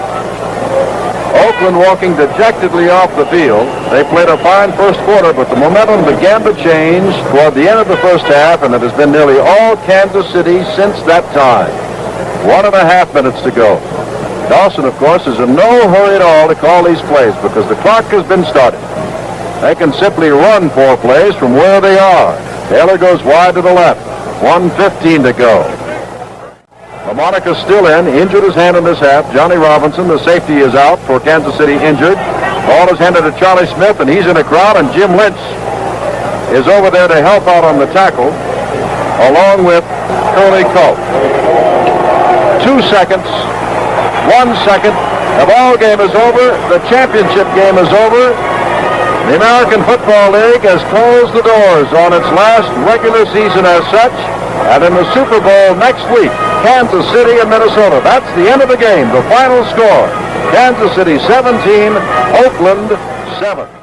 Oakland walking dejectedly off the field. They played a fine first quarter, but the momentum began to change toward the end of the first half, and it has been nearly all Kansas City since that time. 1.5 minutes to go. Dawson, of course, is in no hurry at all to call these plays because the clock has been started. They can simply run 4 plays from where they are. Taylor goes wide to the left. 1:15 to go. LaMonica's still in, injured his hand in this half. Johnny Robinson, the safety, is out for Kansas City, injured. Ball is handed to Charlie Smith, and he's in a crowd, and Jim Lynch is over there to help out on the tackle, along with Curley Culp. 2 seconds, 1 second, the ball game is over, the championship game is over. The American Football League has closed the doors on its last regular season as such, and in the Super Bowl next week, Kansas City and Minnesota. That's the end of the game. The final score, Kansas City 17, Oakland 7.